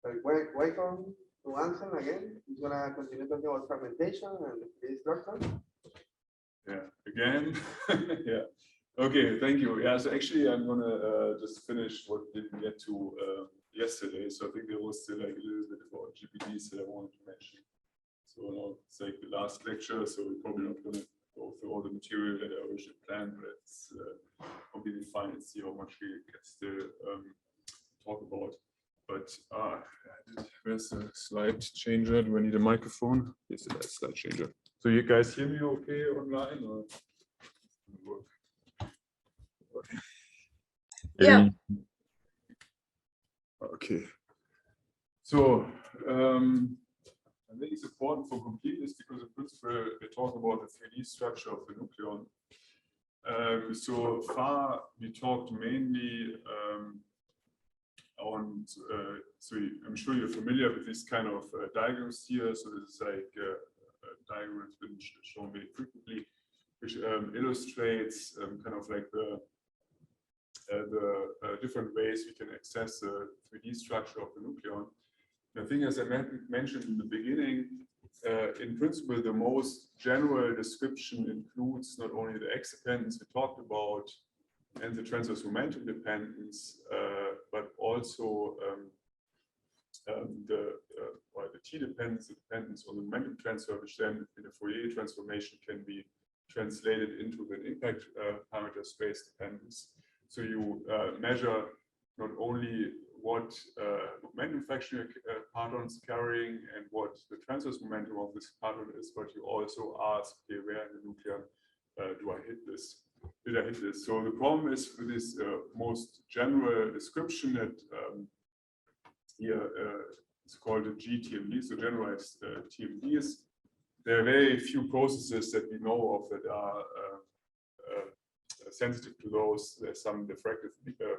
welcome to Anselm again. He's gonna continue talking about fragmentation and the structure. Yeah, again. Yeah. Okay, thank you. Yeah, so actually I'm gonna just finish what we didn't get to yesterday. So I think there was still like a little bit about GPDs that I wanted to mention. So now it's like the last lecture, so we're probably not gonna go through all the material that I originally planned, but it's completely fine and see how much we can still talk about. But where's the slide changer? Do I need a microphone? Yes, it's a slide changer. So you guys hear me okay online? Or? Yeah. Okay. So I think it's important for completeness because in principle we talk about the 3D structure of the nucleon. So far we talked mainly on, so I'm sure you're familiar with this kind of diagrams here. So this is like a diagram that's been shown very frequently, which illustrates kind of like the different ways we can access the 3D structure of the nucleon. I think, as I mentioned in the beginning, in principle, the most general description includes not only the X dependence we talked about and the transverse momentum dependence, but also the T dependence, the dependence on the momentum transfer, which then in a Fourier transformation can be translated into the impact parameter space dependence. So you measure not only what momentum fraction your parton is carrying and what the transverse momentum of this parton is, but you also ask, okay, where in the nucleon do I hit this? Did I hit this? So the problem is with this most general description that here it's called a GTMD, so generalized TMDs. There are very few processes that we know of that are sensitive to those. There's some diffractive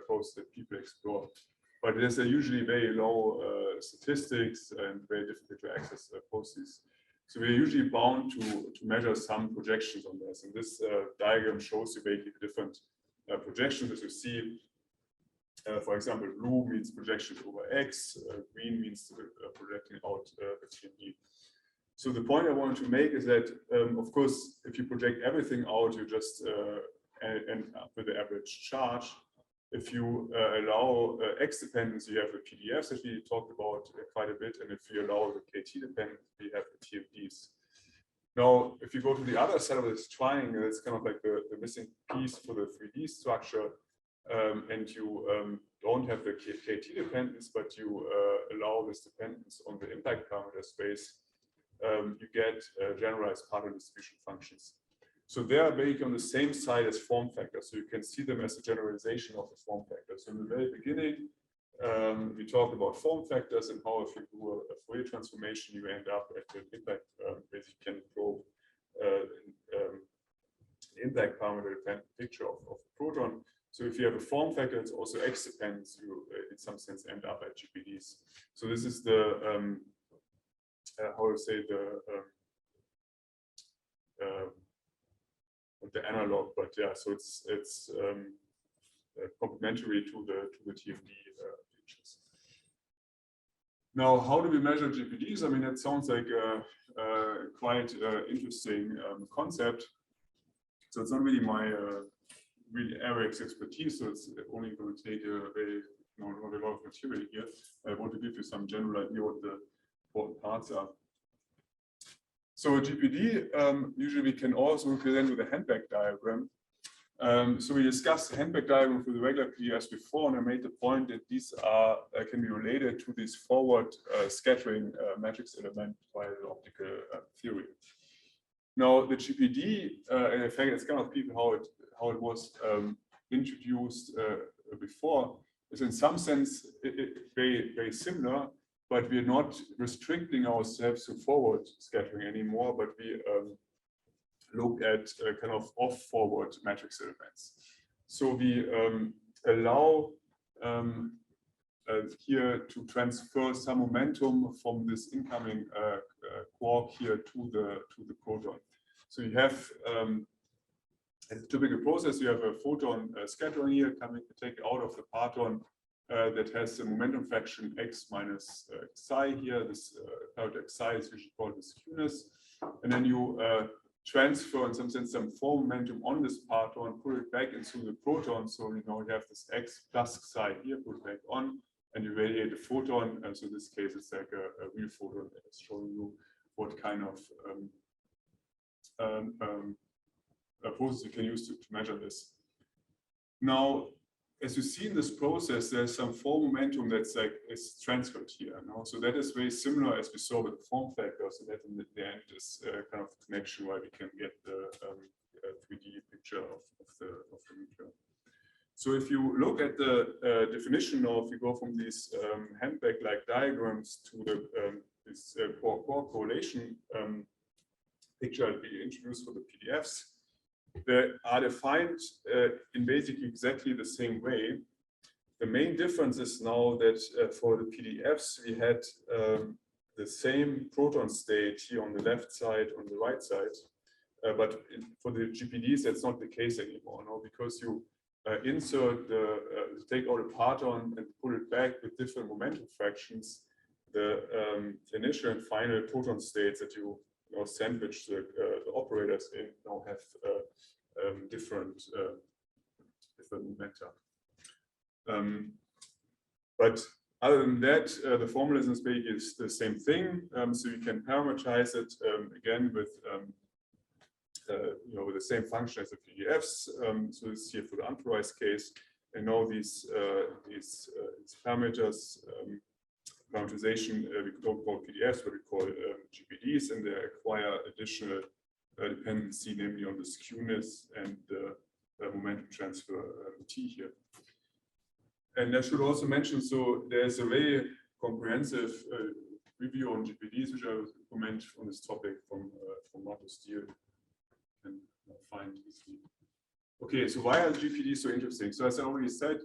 processes that people explore, but there's usually very low statistics and very difficult to access processes. So we're usually bound to measure some projections on this. And this diagram shows you basically the different projections as you see. For example, blue means projection over X, green means projecting out the TMD. So the point I wanted to make is that, of course, if you project everything out, you just end up with the average charge. If you allow X dependence, you have the PDFs that we talked about quite a bit. And if you allow the KT dependence, we have the TMDs. Now, if you go to the other side of this triangle, it's kind of like the missing piece for the 3D structure. And you don't have the KT dependence, but you allow this dependence on the impact parameter space. You get generalized particle distribution functions. So they are basically on the same side as form factors. So you can see them as a generalization of the form factors. So in the very beginning, we talked about form factors and how if you do a Fourier transformation, you end up at an impact where you can probe the impact parameter dependent picture of the proton. So if you have a form factor, it's also X dependence, you in some sense end up at GPDs. So this is the how to say the analog, but yeah, so it's complementary to the TMD features. Now, how do we measure GPDs? I mean, that sounds like a quite interesting concept. So it's not really my really Eric's expertise, so it's only going to take not a lot of material here. I want to give you some general idea what the important parts are. So a GPD, usually we can also represent with a handbag diagram. So we discussed the handbag diagram for the regular PDFs before, and I made the point that these are can be related to this forward scattering matrix element by the optical theory. Now the GPD, in fact, it's kind of people how it was introduced before, is in some sense very similar. But we're not restricting ourselves to forward scattering anymore, but we look at kind of off-forward matrix elements. So we allow here to transfer some momentum from this incoming quark here to the proton. So you have, as a typical process, you have a photon scattering here coming to take out of the parton that has the momentum fraction x minus psi here. This parameter psi is usually called the skewness. And then you transfer, in some sense, some form momentum on this parton, put it back into the proton. So you have this x plus psi here, put it back on, and you radiate the photon. So in this case, it's like a real photon that is showing you what kind of process you can use to measure this. Now, as you see in this process, there's some form momentum that's is transferred here. So that is very similar as we saw with the form factor. So that in the end is kind of the connection where we can get the 3D picture of the nucleon. So if you look at the definition of, you go from these handbag-like diagrams to the this Quark correlation picture that we introduced for the PDFs, they are defined in basically exactly the same way. The main difference is now that for the PDFs, we had the same proton state here on the left side, on the right side. But for the GPDs, that's not the case anymore, because you insert take out a parton and put it back with different momentum fractions. The initial and final proton states that you sandwich the operators in now have different momenta. But other than that, the formalism is basically the same thing. So you can parameterize it again with with the same function as the PDFs. So this is here for the unpolarized case, and now these parameters. Parameterization, we don't call PDFs, but we call GPDs, and they acquire additional dependency, namely on the skewness and the momentum transfer T here. And I should also mention, so there's a very comprehensive review on GPDs, which I will comment on this topic from Marco Steele and find easily. Okay, so why are GPDs so interesting? So as I already said,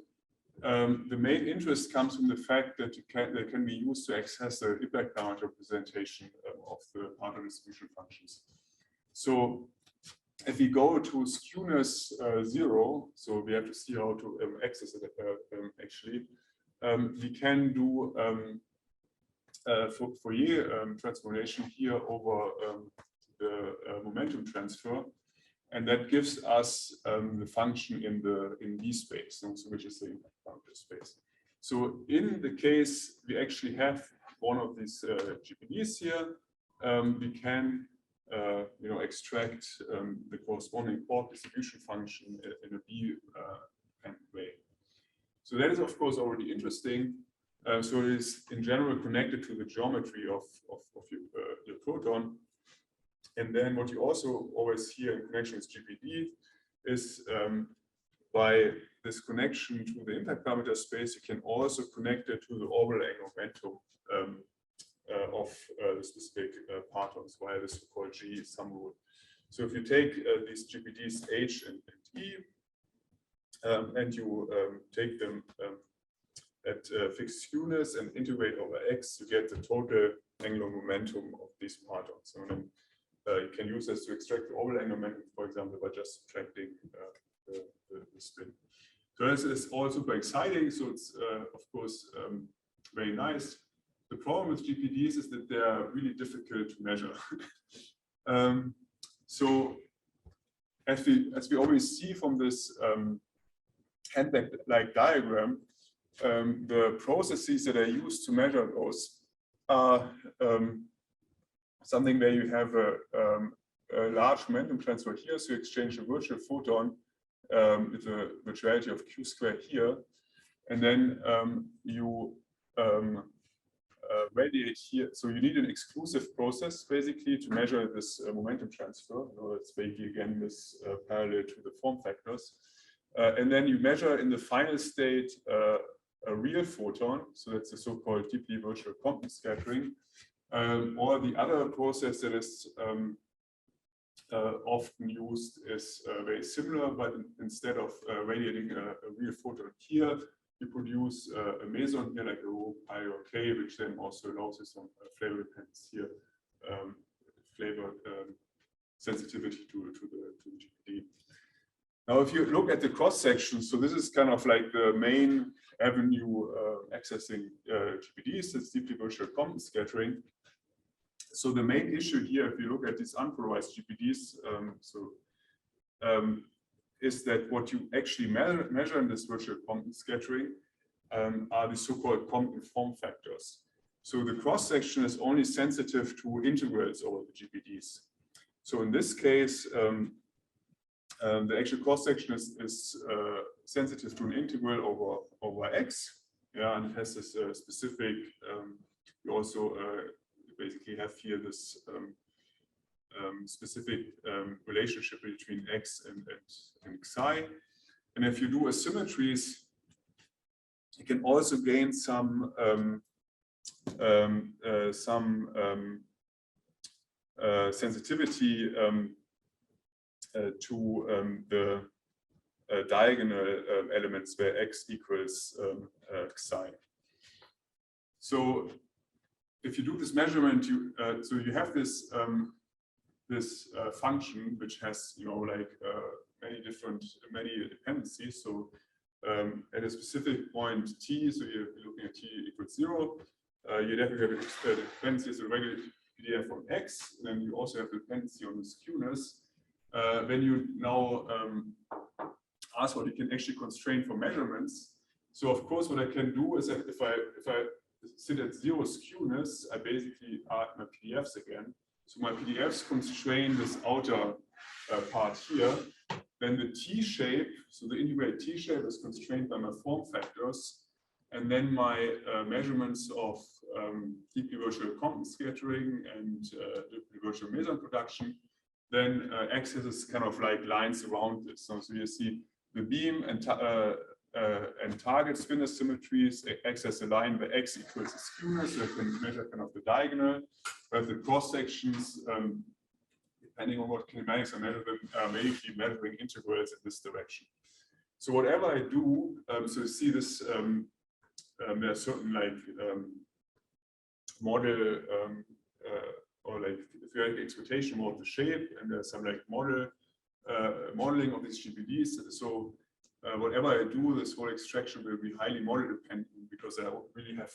the main interest comes from the fact that they can be used to access the impact parameter representation of the particle distribution functions. So if we go to skewness 0, so we have to see how to access it actually, we can do Fourier transformation here over the momentum transfer. And that gives us the function in D space, so which is the impact parameter space. So in the case we actually have one of these GPDs here, we can extract the corresponding Quark distribution function in a B way. So that is of course already interesting. So it is in general connected to the geometry of your proton. And then what you also always hear in connection with GPD is by this connection to the impact parameter space, you can also connect it to the orbital angular momentum of the specific partons via this so-called G sum rule. So if you take these GPDs H and E and you take them at fixed skewness and integrate over X, you get the total angular momentum of these partons. So then, you can use this to extract the orbital angular momentum, for example, by just subtracting the spin. So this is all super exciting. So it's, of course, very nice. The problem with GPDs is that they are really difficult to measure. So as we always see from this handbag-like diagram, the processes that are used to measure those are something where you have a large momentum transfer here, so you exchange a virtual photon with a virtuality of q squared here, and then you radiate here. So you need an exclusive process basically to measure this momentum transfer. It's basically again this parallel to the form factors, and then you measure in the final state a real photon. So that's the so-called deeply virtual Compton scattering. Or the other process that is often used is very similar, but instead of radiating a real photon here, you produce a meson here, like a rho, pi, or k, which then also allows you some flavor dependence here, flavor sensitivity to the GPD. Now, if you look at the cross section, so this is kind of like the main avenue accessing GPDs, that's deeply virtual quantum scattering. So the main issue here, if you look at these unpolarized GPDs, is that what you actually measure in this virtual quantum scattering are the so-called quantum form factors. So the cross-section is only sensitive to integrals over the GPDs. So in this case, the actual cross-section is sensitive to an integral over x, yeah, and it has this specific. You also basically have here this specific relationship between x and xi. And if you do asymmetries, you can also gain some sensitivity to the diagonal elements where x equals xi. So if you do this measurement, you have this this function which has many dependencies. So at a specific point t, so you're looking at t equals 0, you definitely have dependencies on regular PDF on x, and then you also have dependency on the skewness. When you now ask what you can actually constrain for measurements, so of course what I can do is that if I sit at 0 skewness, I basically add my PDFs again. So my PDFs constrain this outer part here. Then the T shape, so the integrated T shape is constrained by my form factors. And then my measurements of deeply virtual quantum scattering and deeply virtual meson production, then axis is kind of like lines around this. So you see the beam and target spin asymmetries, x as a line where x equals the skewness, so you can measure kind of the diagonal. But the cross sections, depending on what kinematics I measure, are basically measuring integrals in this direction. So whatever I do, so you see this, there are certain model or like if you have expectation mode, the shape, and there's some like modeling of these GPDs. So whatever I do, this whole extraction will be highly model dependent because I really have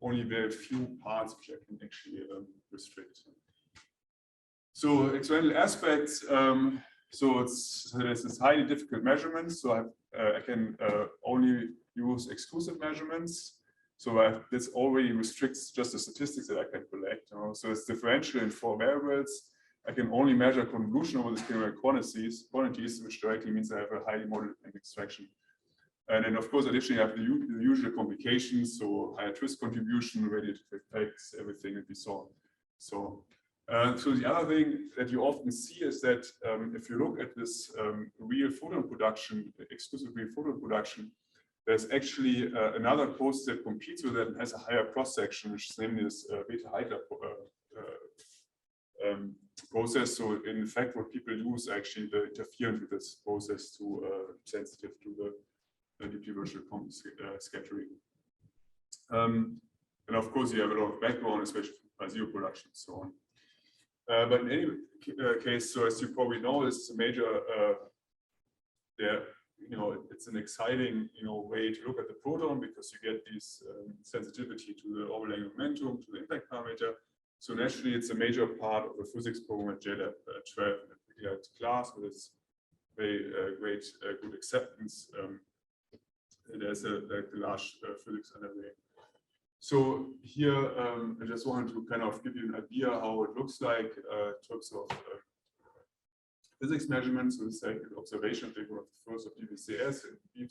only very few parts which I can actually restrict. So experimental aspects. So it's highly difficult measurements. So I can only use exclusive measurements. So this already restricts just the statistics that I can collect. So it's differential in 4 variables. I can only measure convolution over the scalar quantities, which directly means I have a highly model-dependent extraction. And then, of course, additionally, I have the usual complications. So higher twist contribution, radiative effects, everything that we saw. So the other thing that you often see is that if you look at this real photon production, exclusive real photon production, there's actually another process that competes with it and has a higher cross-section, which is namely this beta-Heitler process. So in fact, what people do is actually the interference with this process to sensitive to the deeply virtual quantum scattering. And of course, you have a lot of background, especially by zero production and so on. But in any case, so as you probably know, this is a major, it's an exciting, way to look at the proton because you get this sensitivity to the overlaying momentum, to the impact parameter. So naturally, it's a major part of the physics program at JLab 12 in that class with its very great, good acceptance. There's a large physics underway. So here, I just wanted to kind of give you an idea how it looks like in terms of physics measurements. So it's like an observation figure of the first of DVCS and beam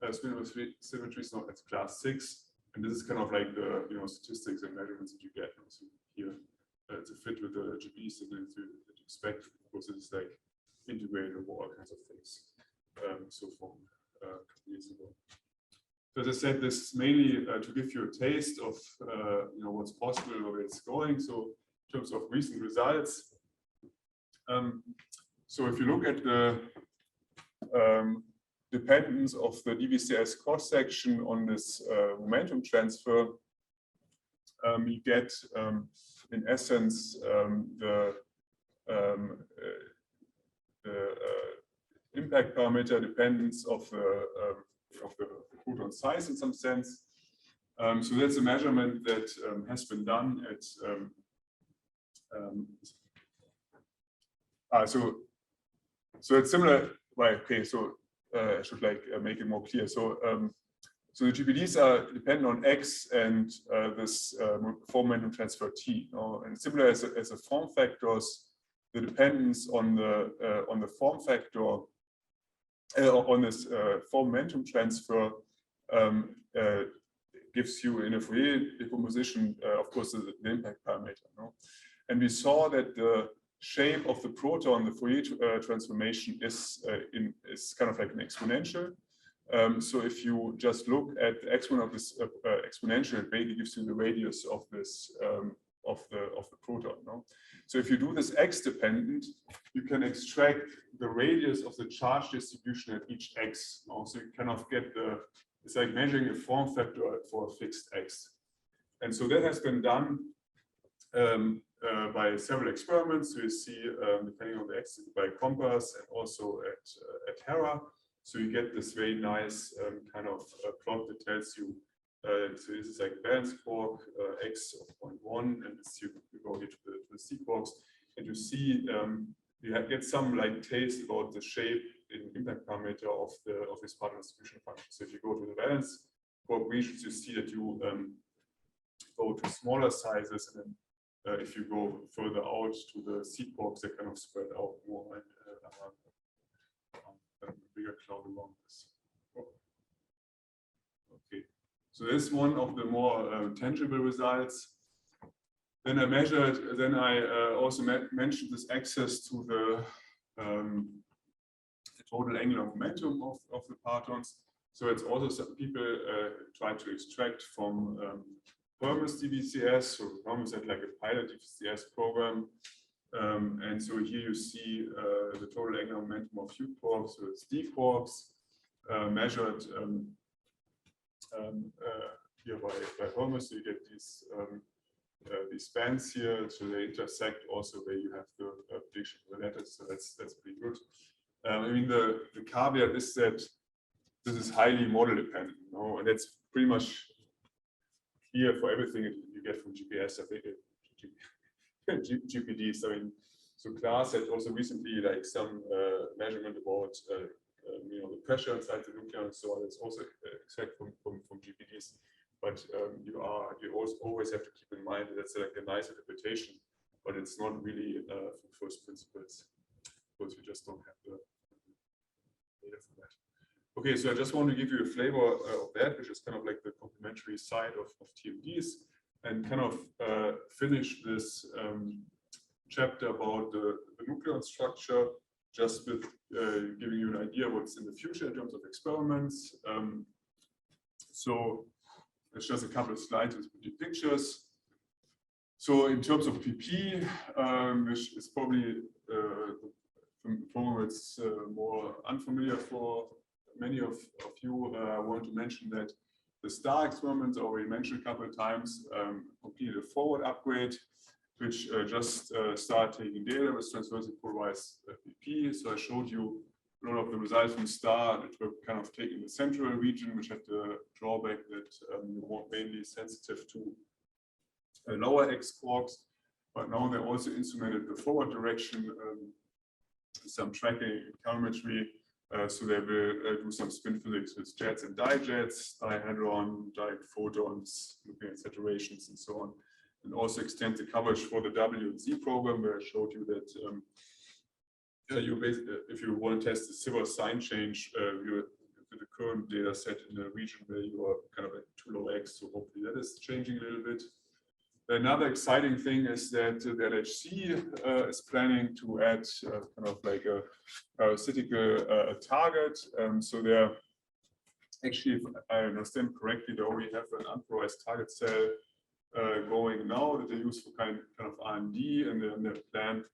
spinable symmetries now at class 6. And this is kind of like the statistics and measurements that you get. So here, it's a fit with the GPD signals that you expect. Of course, it's like integrated over all kinds of things. So from a couple years ago. So as I said, this is mainly to give you a taste of what's possible or where it's going. So in terms of recent results, so if you look at the dependence of the DVCS cross section on this momentum transfer, you get in essence impact parameter dependence of the proton size in some sense. So that's a measurement that has been done at so it's similar. Right, okay, so I should make it more clear. So so the GPDs are dependent on X and this form momentum transfer T. And similar as a form factors, the dependence on the form factor on this form momentum transfer gives you in a Fourier decomposition, of course, the impact parameter. And we saw that the shape of the proton, the Fourier transformation, is kind of like an exponential. So if you just look at the exponent of this exponential, it basically gives you the radius of this of the proton. So if you do this X dependent, you can extract the radius of the charge distribution at each X. So you kind of get it's like measuring a form factor for a fixed X. And so that has been done by several experiments. So you see, depending on the X, by compass and also at Hera. So you get this very nice kind of plot that tells you, so this is like balanced quark, X of 0.1, and you go here to the C quarks, and you see you get some like taste about the shape in impact parameter of this particle distribution function. So if you go to the balanced quark regions, you see that you go to smaller sizes, and then if you go further out to the C quarks, they kind of spread out more and a bigger cloud along this. Okay, so this is one of the more tangible results. Then I measured. Then I also mentioned this access to the total angular momentum of the partons. So it's also some people try to extract from Hermes DBCS. So Hermes had like a pilot DBCS program. And so here you see the total angular momentum of U quarks, so it's D quarks, measured here by Hermes. So you get these bands here, so they intersect also where you have the prediction of the lattice. So that's pretty good. I mean, the caveat is that this is highly model dependent, and that's pretty much clear for everything you get from GPS. I think GPDs. I mean, so Klaas had also recently like some measurement about the pressure inside the nucleon and so on. It's also extract from GPDs, but you always have to keep in mind that that's like a nice interpretation, but it's not really from first principles because you just don't have the data for that. Okay, so I just want to give you a flavor of that, which is kind of like the complementary side of TMDs. And kind of finish this chapter about the nucleon structure, just with giving you an idea what's in the future in terms of experiments. So it's just a couple of slides with pretty pictures. So in terms of PP, which is probably it's more unfamiliar for many of you, I want to mention that the STAR experiments, already mentioned a couple of times, completed a forward upgrade, which just started taking data with transversely polarized PP. So I showed you a lot of the results from STAR that were kind of taken in the central region, which had the drawback that you weren't mainly sensitive to lower X quarks. But now they also instrumented the forward direction, some tracking calorimetry. So they will do some spin physics with jets and dijets, Di-hadron, direct photons, looking at saturations and so on. And also extend the coverage for the W and Z program, where I showed you that you basically, if you want to test the silver sign change, with the current data set in a region where you are kind of at too low X, so hopefully that is changing a little bit. Another exciting thing is that the LHC is planning to add kind of like a parasitical target. So they're actually, if I understand correctly, they already have an unpolarized target cell going now that they use for kind of R&D, and then they plan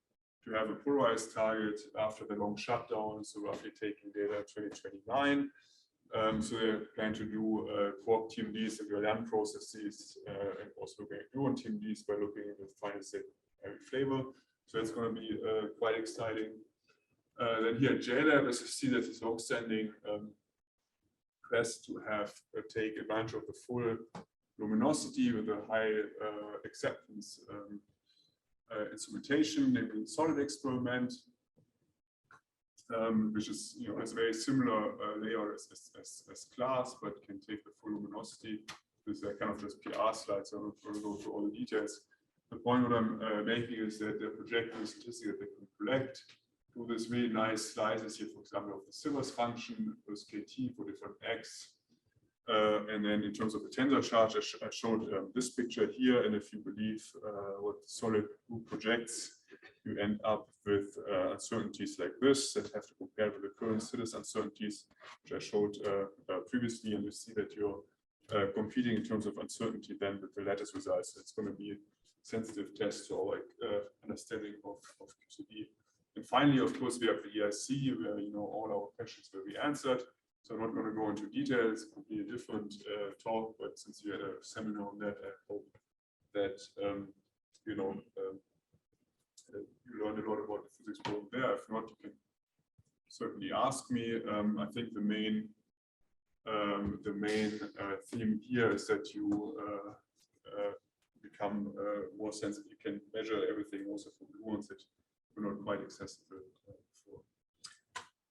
to have a polarized target after the long shutdown, so roughly taking data 2029. So they plan to do Quark TMDs and gluon processes, and also gluon TMDs by looking at the final state flavor. So it's going to be quite exciting. Then here at JLab, as you see, there's this long-standing quest to have take advantage of the full luminosity with a high acceptance instrumentation, namely solid experiment, which is, has a very similar layout as class, but can take the full luminosity. This is kind of just PR slides, so I'm not going to go through all the details. The point what I'm making is that they're projecting statistics that they can collect to this really nice slices here, for example, of the Silver's function plus KT for different x. And then in terms of the tensor charge, I showed this picture here. And if you believe what the solid group projects, you end up with uncertainties like this that have to compare with the current SIDIS uncertainties, which I showed previously. And you see that you're competing in terms of uncertainty then with the lattice results. So it's going to be a sensitive test to our understanding of QCD. And finally, of course, we have the EIC, where all our questions will be answered. So I'm not going to go into details. It could be a different talk, but since you had a seminar on that, I hope that you learned a lot about the physics problem there. If not, you can certainly ask me. I think the main theme here is that you become more sensitive. You can measure everything also from gluons that were not quite accessible before.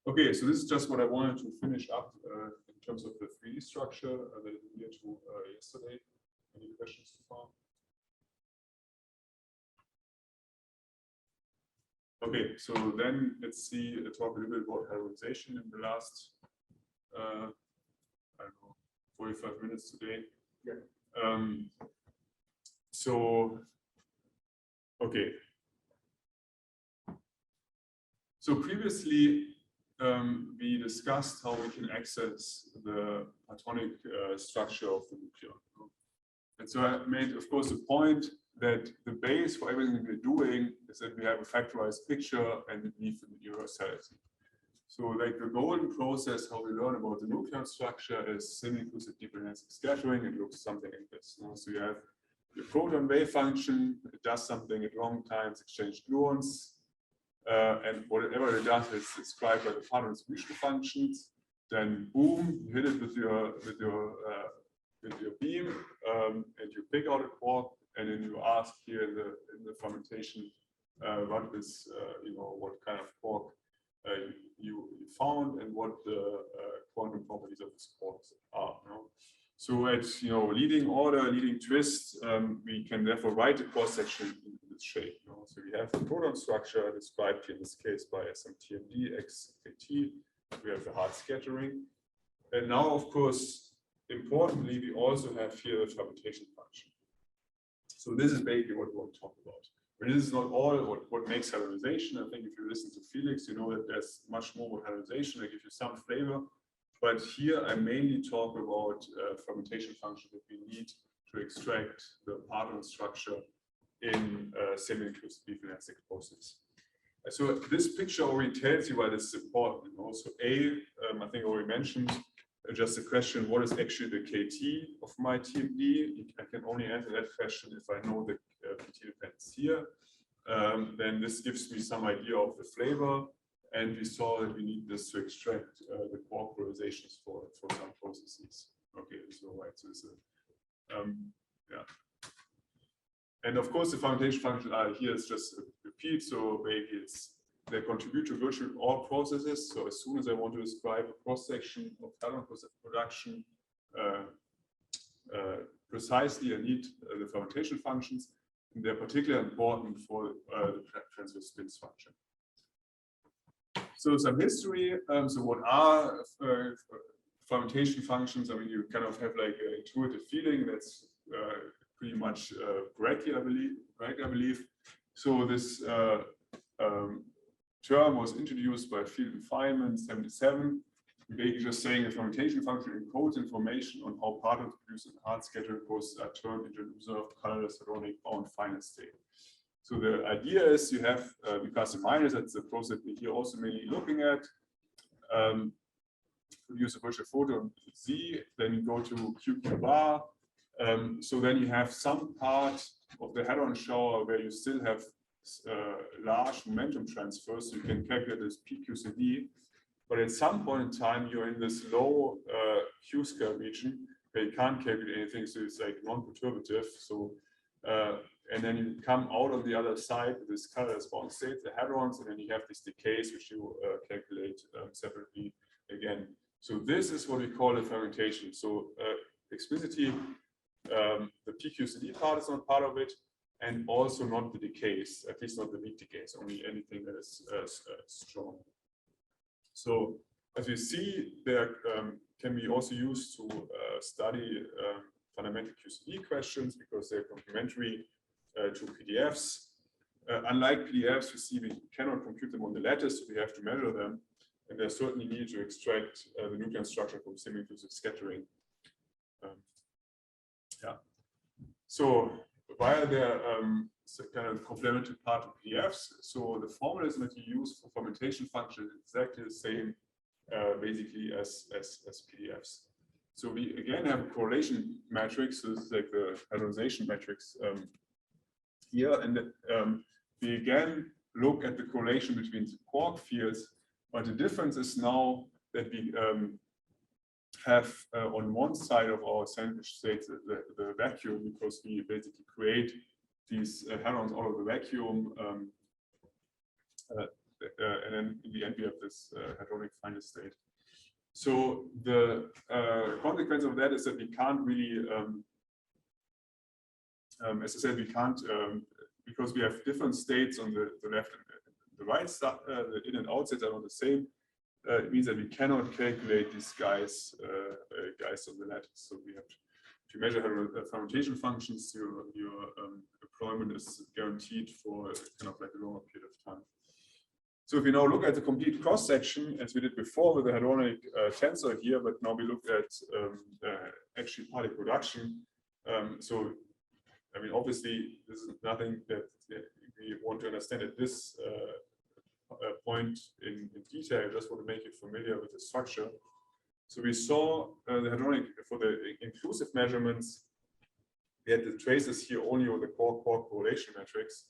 Okay, so this is just what I wanted to finish up in terms of the 3D structure that I did here to yesterday. Any questions so far? Okay, so then let's talk a little bit about hadronization in the last, I don't know, 45 minutes today. Yeah. Okay. So previously, we discussed how we can access the partonic structure of the nucleon. And so I made, of course, the point that the base for everything we're doing is that we have a factorized picture and we believe in universality. So like the golden process, how we learn about the nucleon structure is semi-inclusive deep enhancing scattering. It looks something like this. So you have your proton wave function, it does something at wrong times, exchange gluons. And whatever it does is described by the particle distribution functions. Then boom, you hit it with your beam, and you pick out a quark, and then you ask here in the fermentation what is what kind of quark you found and what the quantum properties of this quark are. So at leading order, leading twist, we can therefore write a cross section in this shape. So we have the proton structure described here in this case by some TMD x kt. We have the hard scattering, and now, of course, importantly, we also have here the fragmentation function. So this is basically what we want to talk about. But this is not all what makes hadronization. I think if you listen to Felix, you know that there's much more about hadronization. I give you some flavor. But here I mainly talk about fragmentation function that we need to extract the parton structure in semi-inclusive deep enhancing process. So this picture already tells you why this is important. So I think I already mentioned just a question, what is actually the KT of my TMD? I can only answer that question if I know the KT dependence here. Then this gives me some idea of the flavor. And we saw that we need this to extract the quark polarizations for some processes. Okay, so right, so this is, yeah. And of course, the fragmentation function here is just a repeat. So basically, they contribute to virtually all processes. So as soon as I want to describe a cross section of hadron production precisely, I need the fragmentation functions, and they're particularly important for the transverse spins function. So some history. So what are fragmentation functions? I mean, you kind of have like an intuitive feeling that's pretty much correct here, I believe. So this term was introduced by Field and Feynman in '77. Basically just saying a fragmentation function encodes information on how particles produced in hard scattering processes are turned into an observed colorless hadronic bound finite state. So the idea is you have plus and minus, that's the process we're here also mainly looking at. Produce a virtual photon Z, then you go to QQ bar. So then you have some part of the hadron shower where you still have large momentum transfers, so you can calculate this PQCD. But at some point in time, you're in this low Q square region where you can't calculate anything, so it's like non-perturbative. So and then you come out on the other side with this colorless bound states, the hadrons, and then you have these decays which you calculate separately again. So this is what we call a fragmentation. So explicitly, the PQCD part is not part of it, and also not the decays, at least not the weak decays, only anything that is strong. So as we see, there can be also used to study fundamental QCD questions because they're complementary to PDFs. Unlike PDFs, you see we cannot compute them on the lattice, so we have to measure them. And there's certainly need to extract the nucleon structure from semi-inclusive scattering. Yeah. So while they're kind of complementary part of PDFs, so the formalism that you use for fragmentation function is exactly the same, basically as PDFs. So we again have a correlation matrix. So this is like the hadronization matrix here, and we again look at the correlation between the quark fields. But the difference is now that we have on one side of our sandwich states the vacuum, because we basically create these hadrons out of the vacuum, and then in the end we have this hadronic final state. So the consequence of that is that we can't really, as I said, we can't, because we have different states on the left and the right side, the in and out states are not the same. It means that we cannot calculate these guys on the lattice. So we have to measure fragmentation functions. Your deployment is guaranteed for kind of like a longer period of time. So if we now look at the complete cross section, as we did before with the hadronic tensor here, but now we look at actually particle production. So I mean, obviously, this is nothing that we want to understand at this point in detail. I just want to make you familiar with the structure. So we saw the hadronic for the inclusive measurements. We had the traces here only on the quark correlation matrix.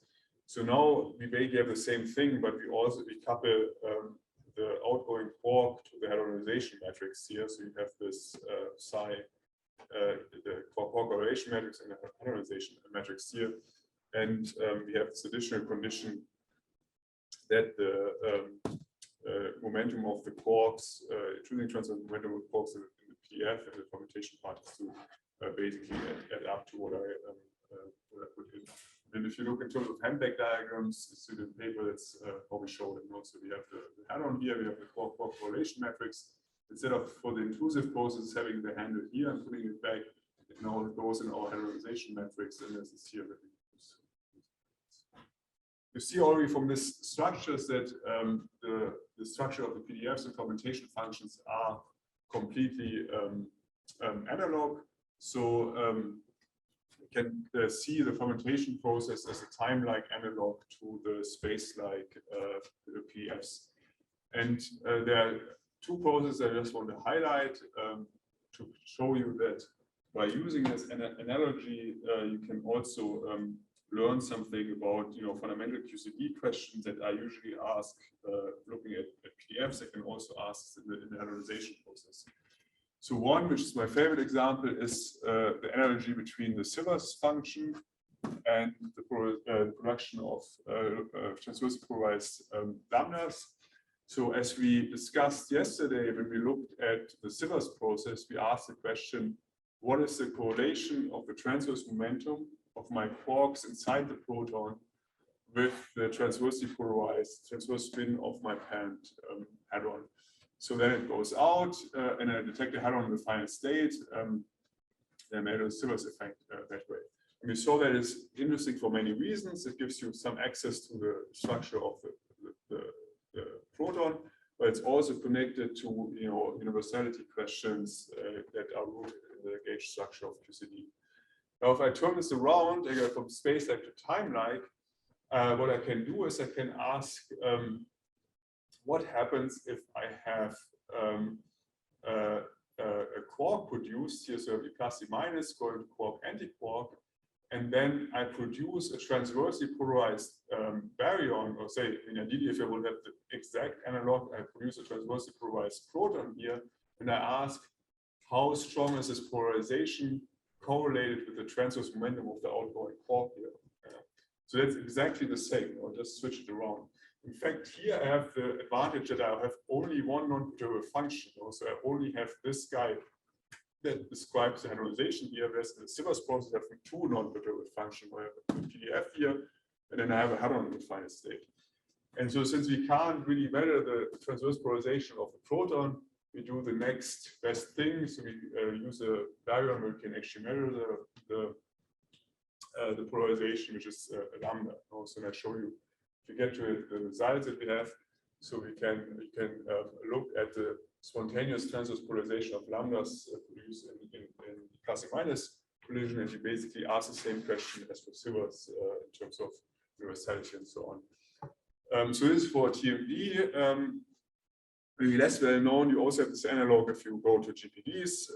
So now we basically have the same thing, but we also couple the outgoing quark to the hadronization matrix here. So you have this psi, the quark correlation matrix, and the hadronization matrix here. And we have this additional condition that the momentum of the quarks, choosing transverse momentum of quarks in the PDF and the fragmentation part is to basically add up to what I put in. And if you look in terms of handback diagrams, it's in the paper, that's how we show them. So we have the hadron here, we have the quark correlation matrix. Instead of for the inclusive process having the handle here and putting it back, it now goes in our hadronization matrix, and this is here that we use. You see already from this structures that the structure of the PDFs and fragmentation functions are completely analog. So you can see the fragmentation process as a time-like analog to the space-like the PDFs. And there are two processes I just want to highlight to show you that by using this analogy, you can also learn something about fundamental QCD questions that are usually asked looking at PDFs. I can also ask in the hadronization process. So one, which is my favorite example, is the analogy between the Silver's function and the production of transversely polarized lambdas. So as we discussed yesterday, when we looked at the Silver's process, we asked the question, what is the correlation of the transverse momentum of my quarks inside the proton with the transversely polarized transverse spin of my parent hadron? So then it goes out, and I detect the hadron in the final state. Then I made a Silver's effect that way. And we saw that it's interesting for many reasons. It gives you some access to the structure of the proton, but it's also connected to universality questions that are rooted in the gauge structure of QCD. Now, if I turn this around, I go from space-like to time-like. What I can do is I can ask, what happens if I have a quark produced here, so a plus, a minus, going to quark, anti-quark, and then I produce a transversely polarized baryon, or say, ideally, if I will have the exact analog, I produce a transversely polarized proton here, and I ask, how strong is this polarization correlated with the transverse momentum of the outgoing quark here? So that's exactly the same. I'll just switch it around. In fact, here I have the advantage that I have only one non-perturbative function. So I only have this guy that describes the hadronization here. Whereas in the SIDIS process, I have two non-perturbative functions. I have a PDF here, and then I have a hadron in the final state. And so since we can't really measure the transverse polarization of the proton, we do the next best thing. So we use a baryon where we can actually measure the polarization, which is lambda. So I show you to get to it, the results that we have. So we can look at the spontaneous transverse polarization of lambdas produced in plus and minus collision, and you basically ask the same question as for SIDIS in terms of universality and so on. So this is for TMD. Maybe less well known, you also have this analog if you go to GPDs.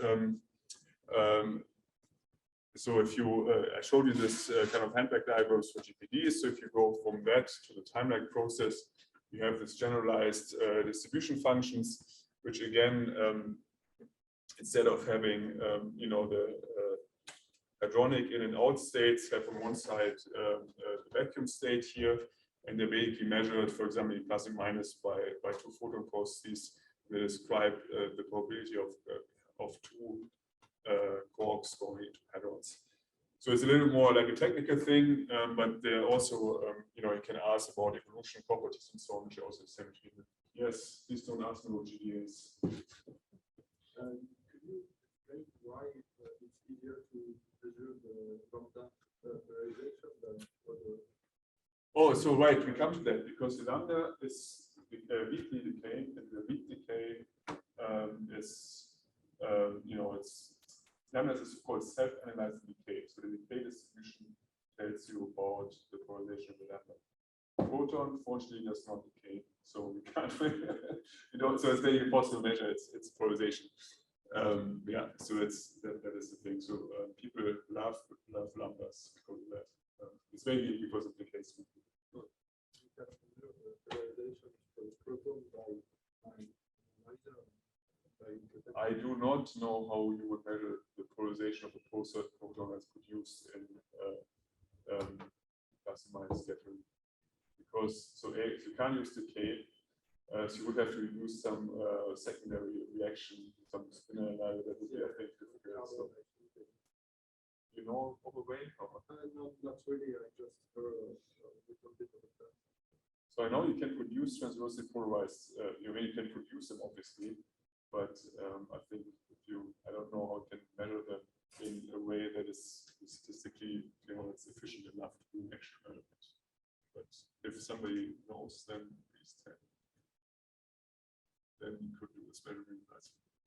So if you, I showed you this kind of handback diagrams for GPDs. So if you go from that to the time-like process, you have this generalized distribution functions, which again, instead of having, the hadronic in and out states, have on one side the vacuum state here, and they're basically measured, for example, in plus and minus by two photon processes that describe the probability of two quarks going into hadrons. So it's a little more like a technical thing, but there also, you can ask about evolution properties and so on, which are also the same. Yes, please don't ask me what GDs. Could you explain why it's easier to measure the lambda polarization than for the? Oh, so right, we come to that because the lambda is weakly decaying, and the weak decay is, it's lambda is of course self-analyzing decay. So the decay distribution tells you about the polarization of the lambda. Proton, fortunately, does not decay, so we can't. So it's very impossible to measure its polarization. Yeah, so that is the thing. So people love lambdas because of that. It's mainly because of the case. I do not know how you would measure the polarization of a proton that's produced in plus and minus scattering. Because you can't use decay, so you would have to use some secondary reaction, some spinner analysis that would be, I think, difficult. So, overweight? No, not really. I just heard a little bit of that. So I know you can produce transversely polarized. You can produce them, obviously, but I think I don't know how you can measure them in a way that is statistically, it's efficient enough to do actual measurement. But if somebody knows, then please tell. Then you could do this measurement.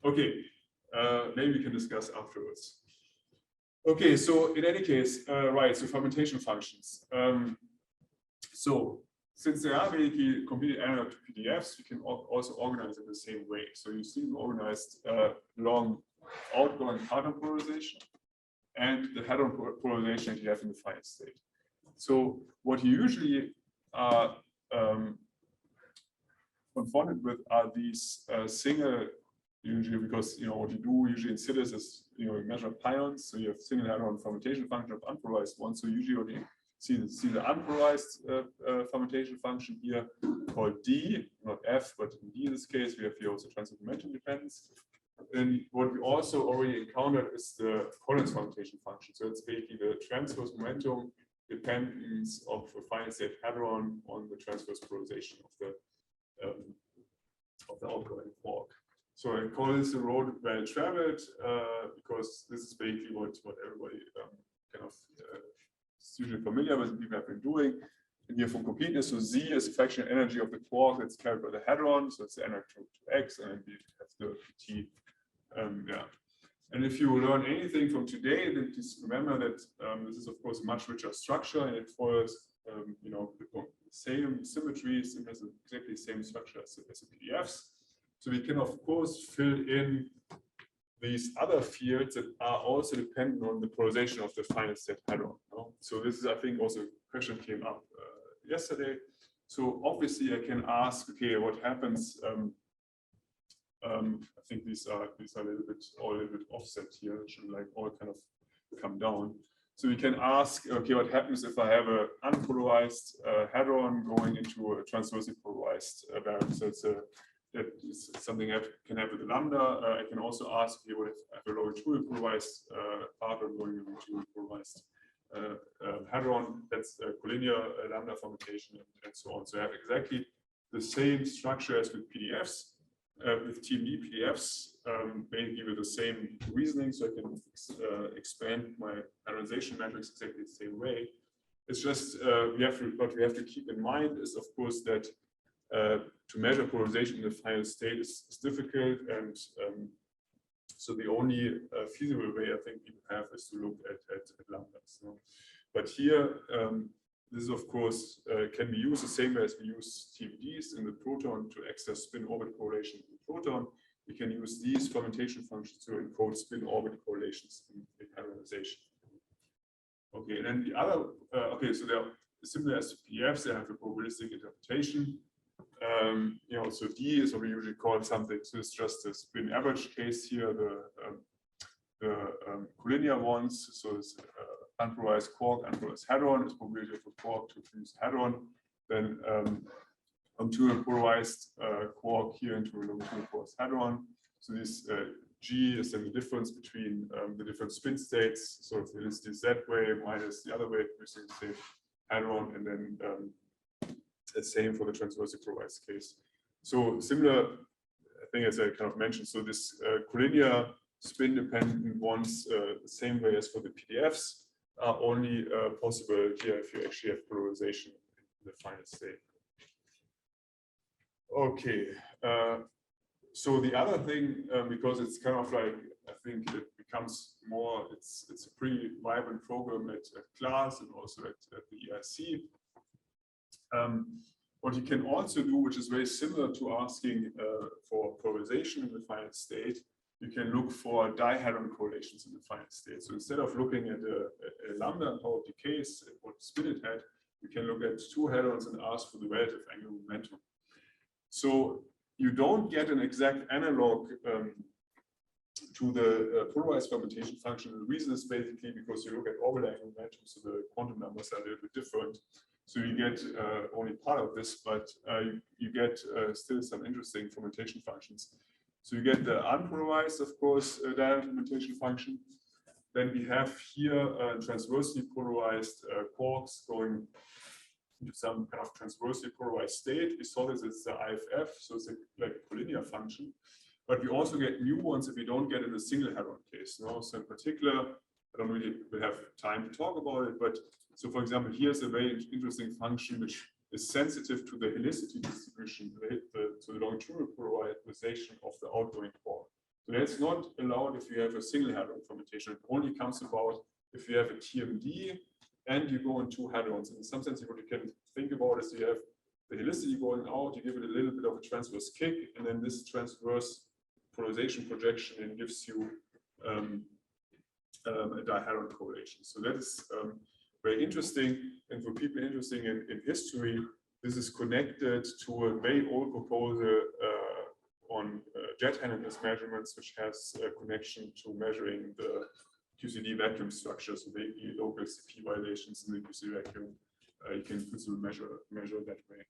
Okay, maybe we can discuss afterwards. Okay, so in any case, right, so fragmentation functions. So since they are basically completely analog to PDFs, we can also organize in the same way. So you see them organized along outgoing hadron polarization and the hadron polarization that you have in the final state. So what you usually are confronted with are these single, usually because what you do usually in SIDIS is you measure pions, so you have single hadron fragmentation function of unpolarized ones. So usually what you see the unpolarized fragmentation function here called D, not F, but in D in this case we have here also transverse momentum dependence. And what we also already encountered is the Collins fragmentation function. So it's basically the transverse momentum dependence of a finite state hadron on the transverse polarization of the outgoing quark. So I call this the road well traveled because this is basically what everybody is usually familiar with, people have been doing. And here from completeness, so Z is the fractional energy of the quark that's carried by the hadron, so it's the energy to X, and then we have the T. And if you learn anything from today, then please remember that this is of course a much richer structure, and it follows the same symmetries and has exactly the same structure as the PDFs. So we can of course fill in these other fields that are also dependent on the polarization of the final state hadron. So this is, I think, also a question came up yesterday. So obviously I can ask, okay, what happens? I think these are a little bit offset here. It should like all kind of come down. So we can ask, okay, what happens if I have an unpolarized hadron going into a transversely polarized variable? So that is something I can have with the lambda. I can also ask, okay, what if I have a longitudinal polarized hadron going into a polarized hadron? That's a collinear lambda formation and so on. So I have exactly the same structure as with PDFs. With TMD PDFs, basically with the same reasoning, so I can expand my hadronization matrix exactly the same way. It's just what we have to keep in mind is, of course, that to measure polarization in the final state is difficult, and so the only feasible way I think people have is to look at lambdas. So, but here, this, of course, can be used the same way as we use TMDs in the proton to access spin-orbit correlation in the proton. We can use these fragmentation functions to encode spin-orbit correlations in hadronization. Okay, and then the other, okay, so they're similar as PDFs, they have a probabilistic interpretation. So D is what we usually call something. So it's just a spin average case here, the collinear ones. So it's unpolarized quark, unpolarized hadron is probability for quark to produce hadron. Then longitudinal polarized quark here into a longitudinal polarized hadron. So this G is then the difference between the different spin states. So if it is the Z way minus the other way, producing the same hadron, and then the same for the transversely polarized case. So similar, I think, as I kind of mentioned. So this collinear spin-dependent ones, the same way as for the PDFs, are only possible here if you actually have polarization in the final state. Okay, so the other thing, because it's kind of like, I think it becomes more, it's a pretty vibrant program at class and also at the EIC. What you can also do, which is very similar to asking for polarization in the final state, you can look for dihadron correlations in the final state. So instead of looking at a lambda and how it decays and what spin it had, you can look at two hadrons and ask for the relative angular momentum. So you don't get an exact analog to the polarized fragmentation function. The reason is basically because you look at orbital angular momentum, so the quantum numbers are a little bit different. So you get only part of this, but you get still some interesting fragmentation functions. So you get the unpolarized, of course, dihadron fragmentation function. Then we have here transversely polarized quarks going into some kind of transversely polarized state. We saw this as the IFF, so it's like a collinear function. But we also get new ones if we don't get in a single hadron case. No? So in particular, I don't really have time to talk about it, but so for example, here's a very interesting function which is sensitive to the helicity distribution, to the longitudinal polarization of the outgoing quark. So that's not allowed if you have a single hadron fragmentation. It only comes about if you have a TMD and you go in two hadrons. In some sense, what you can think about is you have the helicity going out, you give it a little bit of a transverse kick, and then this transverse polarization projection and gives you a dihadron correlation. So that is very interesting, and for people interested in history, this is connected to a very old proposal on jet handedness measurements, which has a connection to measuring the QCD vacuum structure, so the local CP violations in the QCD vacuum. You can measure that way.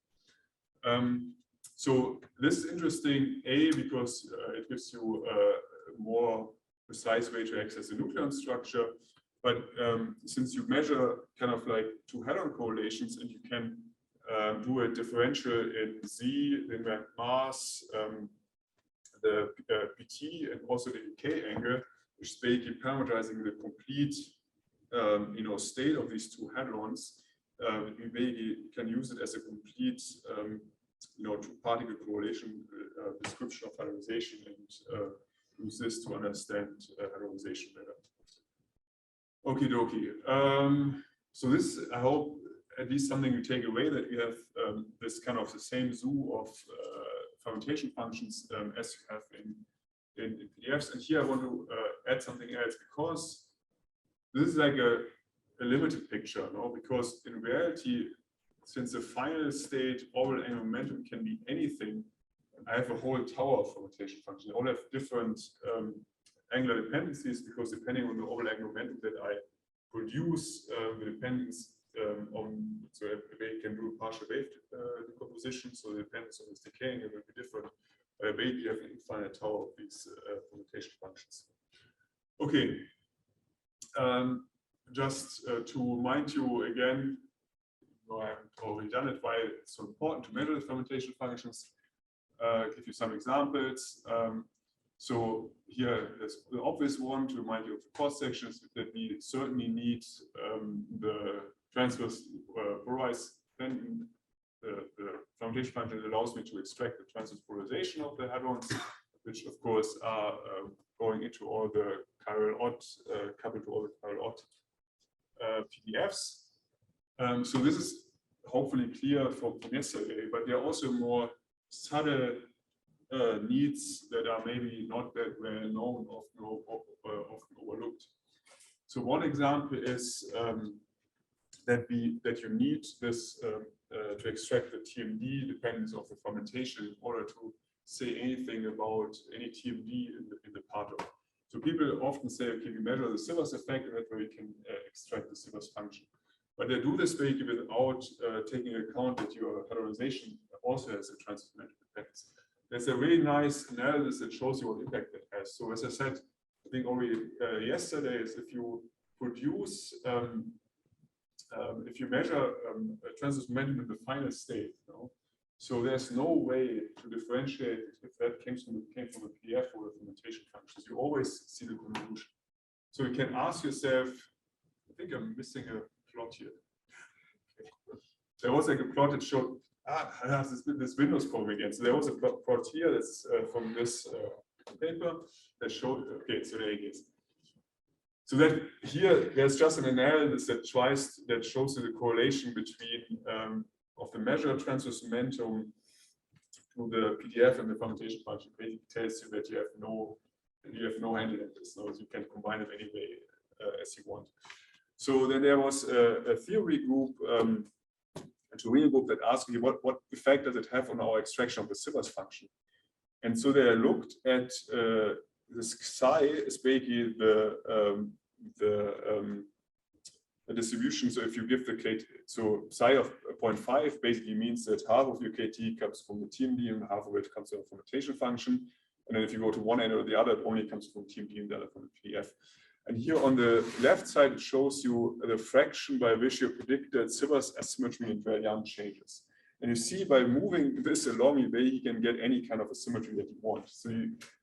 So this is interesting, because it gives you a more precise way to access the nucleon structure. But since you measure kind of like two hadron correlations, and you can do a differential in Z, the mass, the PT, and also the decay angle, which is basically parameterizing the complete state of these two hadrons. We basically can use it as a complete two-particle correlation description of hadronization, and use this to understand hadronization better. Okie dokie. So this, I hope, at least something you take away, that we have this kind of the same zoo of fragmentation functions as you have in PDFs. And here I want to add something else, because this is like a limited picture, no? Because in reality, since the final state orbital angular momentum can be anything, I have a whole tower of fermentation functions. They all have different angular dependencies, because depending on the orbital angular momentum that I produce, the dependence on, so they can do a partial wave decomposition, so the dependence on this decaying will be different. Maybe you have an infinite tower of these fermentation functions. Okay, just to remind you again, I haven't already done it, why it's so important to measure the fermentation functions. Give you some examples. So here, there's the obvious one to remind you of the cross sections, that we certainly need the transverse polarized pendant. The fermentation function allows me to extract the transverse polarization of the hadrons, which of course are going into all the chiral odd, coupled to all the chiral odd PDFs. So this is hopefully clear from yesterday, but there are also more subtle needs that are maybe not that well known, often overlooked. So one example is that you need this to extract the TMD dependence of the fermentation in order to say anything about any TMD in the particle. So people often say, okay, we measure the Sivers effect, and that way we can extract the Sivers function. But they do this basically without taking into account that your hadronization also has a transverse momentum dependence. There's a really nice analysis that shows you what impact that has. So as I said, I think already yesterday, is if you produce, if you measure a transverse momentum in the final state, so there's no way to differentiate if that came from a PDF or a fermentation functions. You always see the convolution. So you can ask yourself, I think I'm missing a plot here. Okay. There was like a plot that showed, this Windows problem again. So there was a plot here that's from this paper that showed, okay, so there it is. So that here, there's just an analysis that shows you the correlation between of the measured transverse momentum to the PDF and the fermentation function. Basically tells you that you have no handle in this. So you can combine them any way as you want. So then there was a theory group, a Turing group, that asked me what effect does it have on our extraction of the Sivers function. And so they looked at this psi is basically the distribution. So if you give the KT, so psi of 0.5 basically means that half of your KT comes from the TMD and half of it comes from the fermentation function. And then if you go to one end or the other, it only comes from TMD and the other from the PDF. And here on the left side, it shows you the fraction by which your predicted Sivers asymmetry invariant changes. And you see by moving this along, you can get any kind of a symmetry that you want. So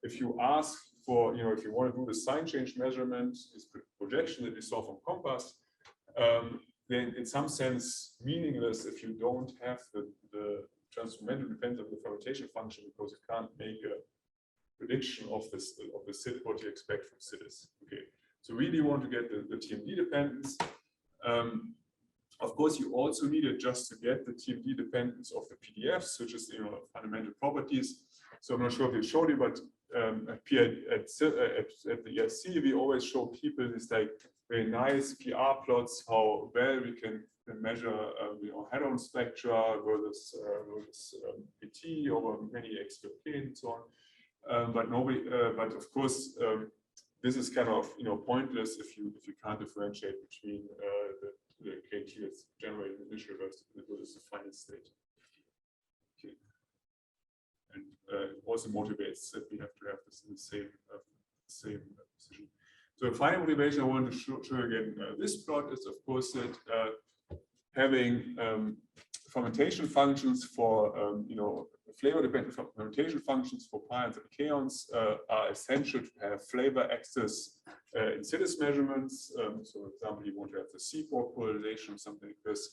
if you ask for, if you want to do the sign change measurement, this projection that we saw from Compass, then in some sense meaningless if you don't have the transverse momentum dependence of the fermentation function, because you can't make a prediction of the SID, what you expect from SIDIS. Okay, so really you want to get the TMD dependence. Of course, you also need it just to get the TMD dependence of the PDFs, which is fundamental properties. So I'm not sure if they showed you, but at the ESC, we always show people these like very nice PR plots, how well we can measure hadron spectra versus PT over many XPK and so on. But of course, this is kind of pointless if you can't differentiate between the KT that's generated initially versus the final state. Okay. And it also motivates that we have to have this in the same position. So the final motivation I want to show again, this plot is of course that having fermentation functions for flavor-dependent fermentation functions for pions and kaons are essential to have flavor access in SIDIS measurements. So, for example, you want to have the C4 polarization or something like this.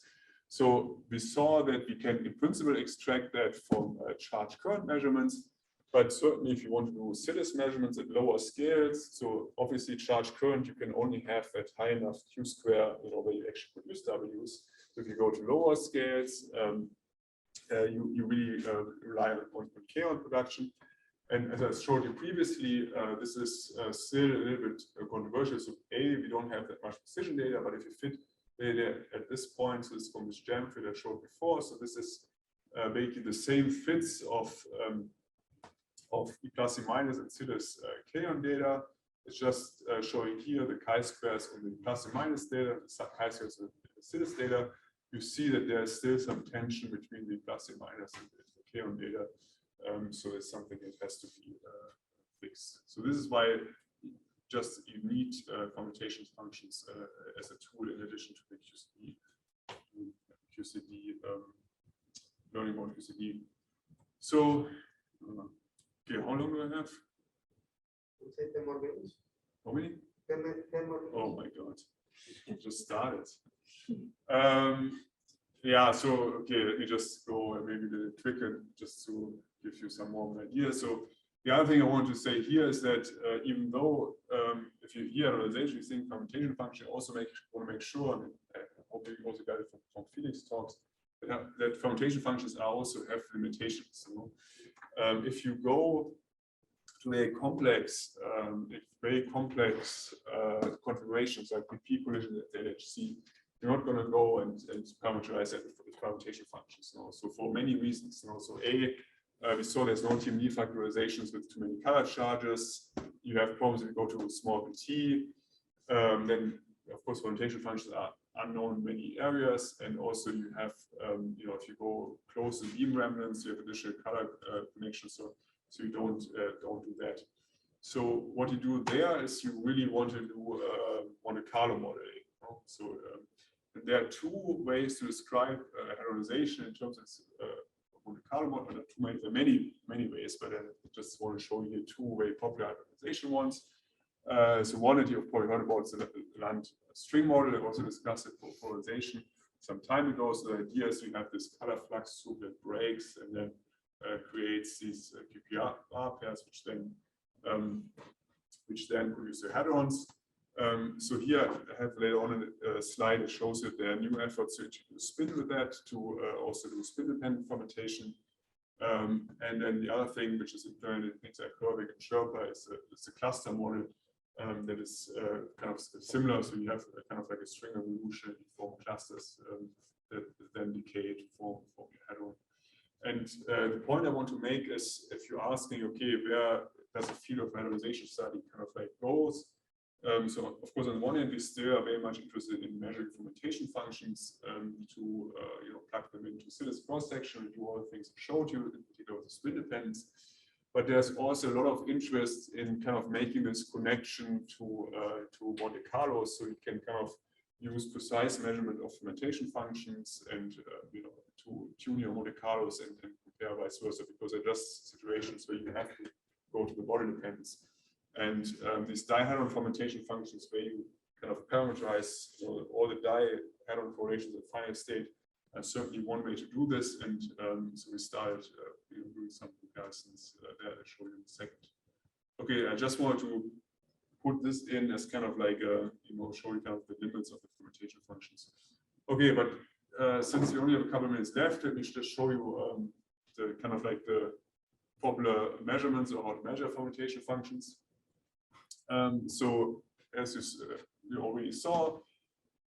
So we saw that we can, in principle, extract that from charge current measurements. But certainly, if you want to do SIDIS measurements at lower scales, so obviously charge current you can only have at high enough Q square, where you actually produce W's. So if you go to lower scales, you really rely on kaon production. And as I showed you previously, this is still a little bit controversial. So we don't have that much precision data, but if you fit data at this point, so this is from this jam fit I showed before. So this is basically the same fits of E plus E minus and SIDIS K-on data. It's just showing here the chi-squares on the plus and minus data, the chi-squares on the SIDIS data. You see that there's still some tension between the plus and minus and the K-on data. So it's something that has to be fixed. So this is why you need commutation functions as a tool in addition to the QCD learning about QCD. So, okay, how long do I have? 10 more minutes. How many? 10 more minutes. Oh my God, it just started. Yeah, so, okay, let me just go maybe the trick and just to give you some more ideas. So the other thing I want to say here is that even though if you hear hadronization, you think commutation function, also want to make sure, and I hope you also got it from Felix talks, that commutation functions also have limitations. So, if you go to a complex, very complex configurations like PP collision at LHC, you're not going to go and parameterize that with permutation functions. No? So for many reasons, no? So we saw there's no TMD factorizations with too many color charges. You have problems if you go to small PT. Then of course permutation functions are unknown in many areas, and also you have if you go close to beam remnants, you have additional color connections. So you don't do that. So what you do there is you really want to do Monte Carlo modeling. No? So and there are two ways to describe hadronization in terms of Monte Carlo model. There are many ways, but I just want to show you two very popular hadronization ones. So one that you've probably heard about is the Land string model. I also discussed it for polarization some time ago. So the idea is you have this color flux soup that breaks and then creates these QPR pairs, which then produce the hadrons. So here I have later on a slide that shows that there are new efforts to introduce spin with that to also do spin-dependent fermentation. And then the other thing, which is implemented in things like Herwig and Sherpa, is the cluster model that is kind of similar. So you have kind of like a string evolution, you form clusters that then decay to form your hadron. And the point I want to make is, if you're asking, okay, where does the field of hadronization study kind of like goes? So of course, on the one hand, we still are very much interested in measuring fermentation functions to plug them into SIDIS cross-section and do all the things I showed you, in particular the spin dependence. But there's also a lot of interest in kind of making this connection to Monte Carlo, so you can kind of use precise measurement of fermentation functions and to tune your Monte Carlos and compare vice versa, because they're just situations where you have to go to the body dependence. And these Di-hadron fermentation functions, where you kind of parameterize all the Di-hadron correlations at finite state, are certainly one way to do this. And so we started doing some comparisons that I'll show you in a second. Okay, I just wanted to put this in as kind of like show you kind of the limits of the fermentation functions. Okay, but since we only have a couple of minutes left, let me just show you the kind of like the popular measurements of how to measure fermentation functions. So as you already saw,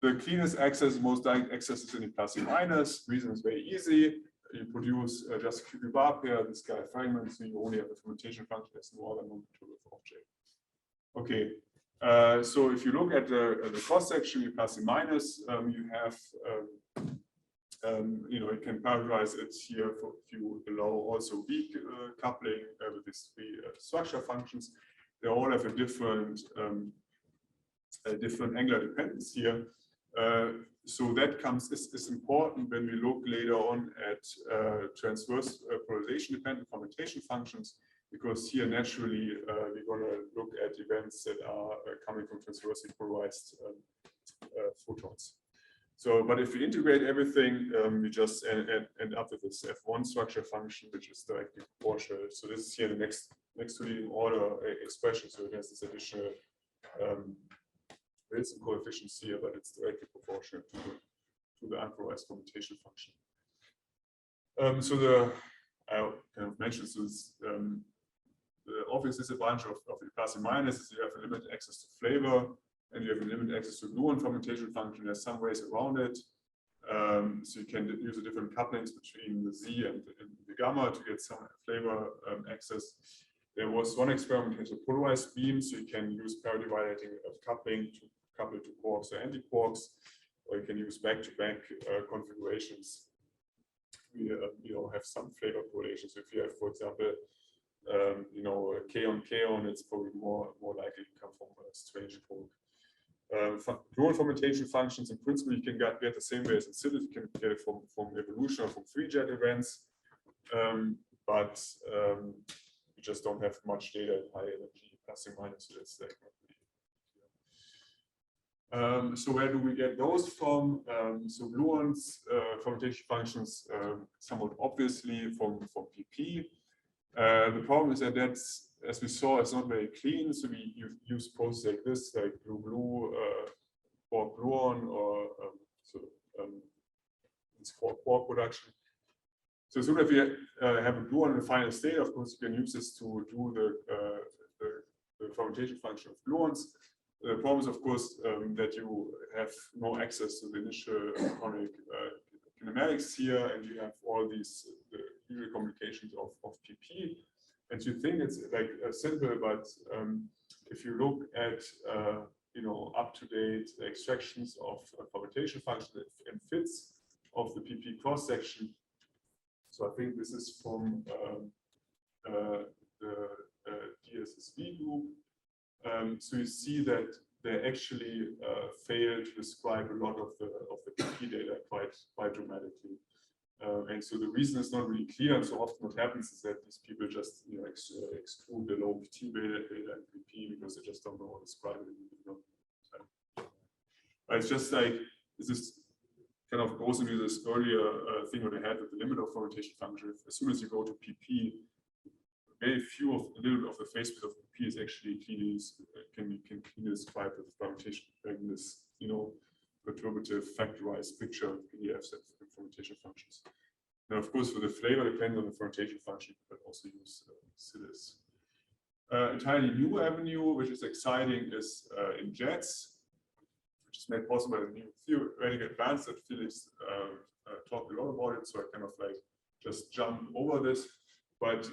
the cleanest access, most direct access is in the plus and minus. Reason is very easy. You produce just a QP bar pair, this guy fragment, so you only have a fermentation function that's no other non-perturbative object. Okay, so if you look at the cross section, you plus and minus, you have you can parameterize it here if you allow also weak coupling with these three structure functions. They all have a different angular dependence here. So that is important when we look later on at transverse polarization dependent fermentation functions, because here naturally we're going to look at events that are coming from transversely polarized photons. So, but if we integrate everything, we just end up with this F1 structure function, which is directly proportional. So this is here the next to leading order expression. So it has this additional Wilson coefficients here, but it's directly proportional to the unpolarized fermentation function. So I kind of mentioned this. the obvious disadvantage of the plus and minus is you have a limited access to flavor, and you have a limited access to gluon fermentation function. There's some ways around it. So you can use the different couplings between the Z and the gamma to get some flavor access. There was one experiment with a polarized beam, so you can use parity violating of coupling to couple to quarks or anti-quarks, or you can use back-to-back configurations. We have some flavor correlations. If you have, for example, K-on-K-on, it's probably more likely to come from a strange Quark. Gluon fermentation functions, in principle, you can get the same way as in SIDIS. You can get it from evolution or from free jet events, but you just don't have much data in high energy plus and minus. So that's like so where do we get those from? So gluons fermentation functions somewhat obviously from PP. The problem is that that's, as we saw, it's not very clean. So we use processes like this, like glue, or gluon, or it's Quark production. So as soon as we have a gluon in the final state, of course, you can use this to do the fermentation function of gluons. The problem is, of course, that you have no access to the initial partonic kinematics here, and you have all these usual complications of PP. And you think it's like simple, but if you look at up-to-date extractions of fermentation function and fits of the PP cross section, so I think this is from the DSSV group. So you see that they actually fail to describe a lot of the PP data quite dramatically. And so the reason is not really clear. And so often what happens is that these people just exclude the low PT data and PP because they just don't know how to describe it. It's just like this kind of goes into this earlier thing that I had with the limit of fermentation function. As soon as you go to PP, very few of a little bit of the phase space of PP is actually clearly can clearly describe the fermentation in this perturbative factorized picture of PDFs and fermentation functions. And of course, for the flavor, depends on the fermentation function, but also use SIDIS. Entirely new avenue, which is exciting, is in jets, which is made possible by the new theoretical advance that Felix talked a lot about it. So I kind of like just jump over this. But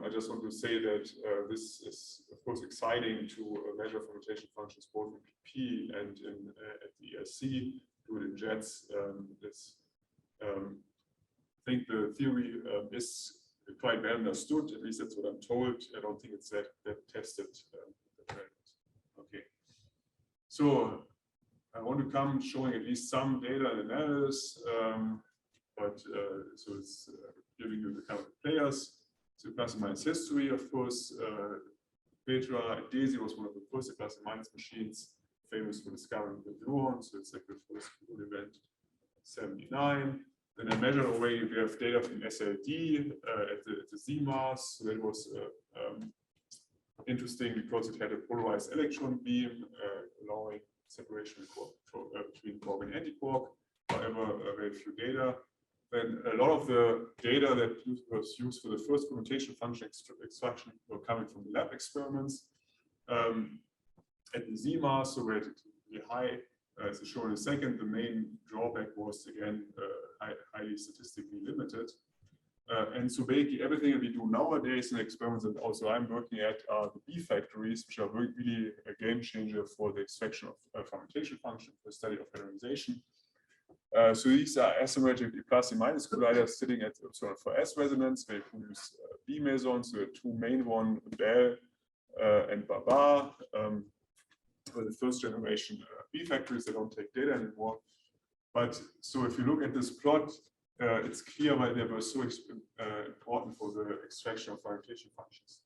I just want to say that this is, of course, exciting to measure fermentation functions both in PP and at the ERC, do it in jets. I think the theory is quite well understood, at least that's what I'm told. I don't think it's that tested. Okay. So I want to come showing at least some data and analysis, so it's giving you the kind of players. So plus and minus history, of course. Petra and Daisy was one of the first plus and minus machines, famous for discovering the gluon. So it's like the first gluon event, 79. Then I measured away, we have data from SLD at the Z mass. So that was interesting because it had a polarized electron beam, allowing separation between quark and anti-quark. However, very few data. Then a lot of the data that was used for the first fermentation function extraction were coming from the lab experiments. At the Z mass, so relatively high, as shown in a second, the main drawback was again highly statistically limited. And so basically everything that we do nowadays in experiments that also I'm working at are the B factories, which are really a game changer for the extraction of fermentation function, for the study of hadronization. So these are asymmetric plus and minus colliders sitting at for S resonance. They produce B mesons. So the two main ones, Belle and Baba, for the first generation B factories. They don't take data anymore. But so if you look at this plot, it's clear why they were so important for the extraction of fermentation functions.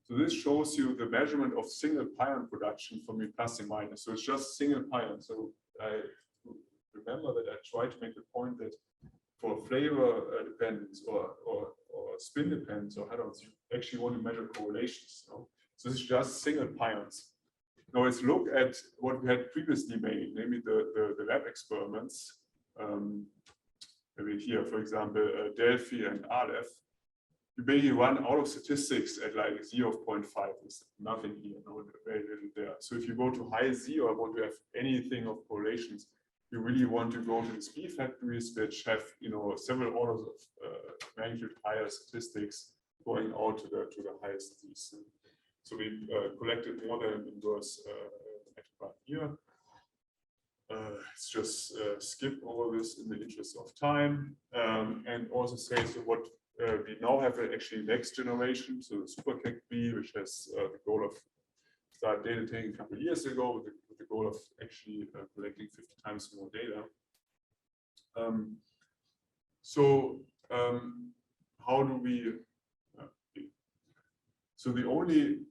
So this shows you the measurement of single pion production from the plus and minus. So it's just single pion. So I remember that I tried to make the point that for flavor dependence or spin dependence or hadrons, you actually want to measure correlations. So this is just single pions. Now let's look at what we had previously made, namely the lab experiments. Maybe here, for example, Delphi and Aleph. you basically run out of statistics at like 0.5. There's nothing here, no, very little there. So if you go to high Z or want to have anything of correlations, you really want to go to the speed factories which have, you know, several orders of magnitude higher statistics going out to the highest Z's. So we collected more than inverse right here. Let's just skip over this in the interest of time, and also say, so what we now have actually next generation, so the Super B, which has the goal of start data taking a couple of years ago with the goal of actually collecting 50 times more data. How do we? So the only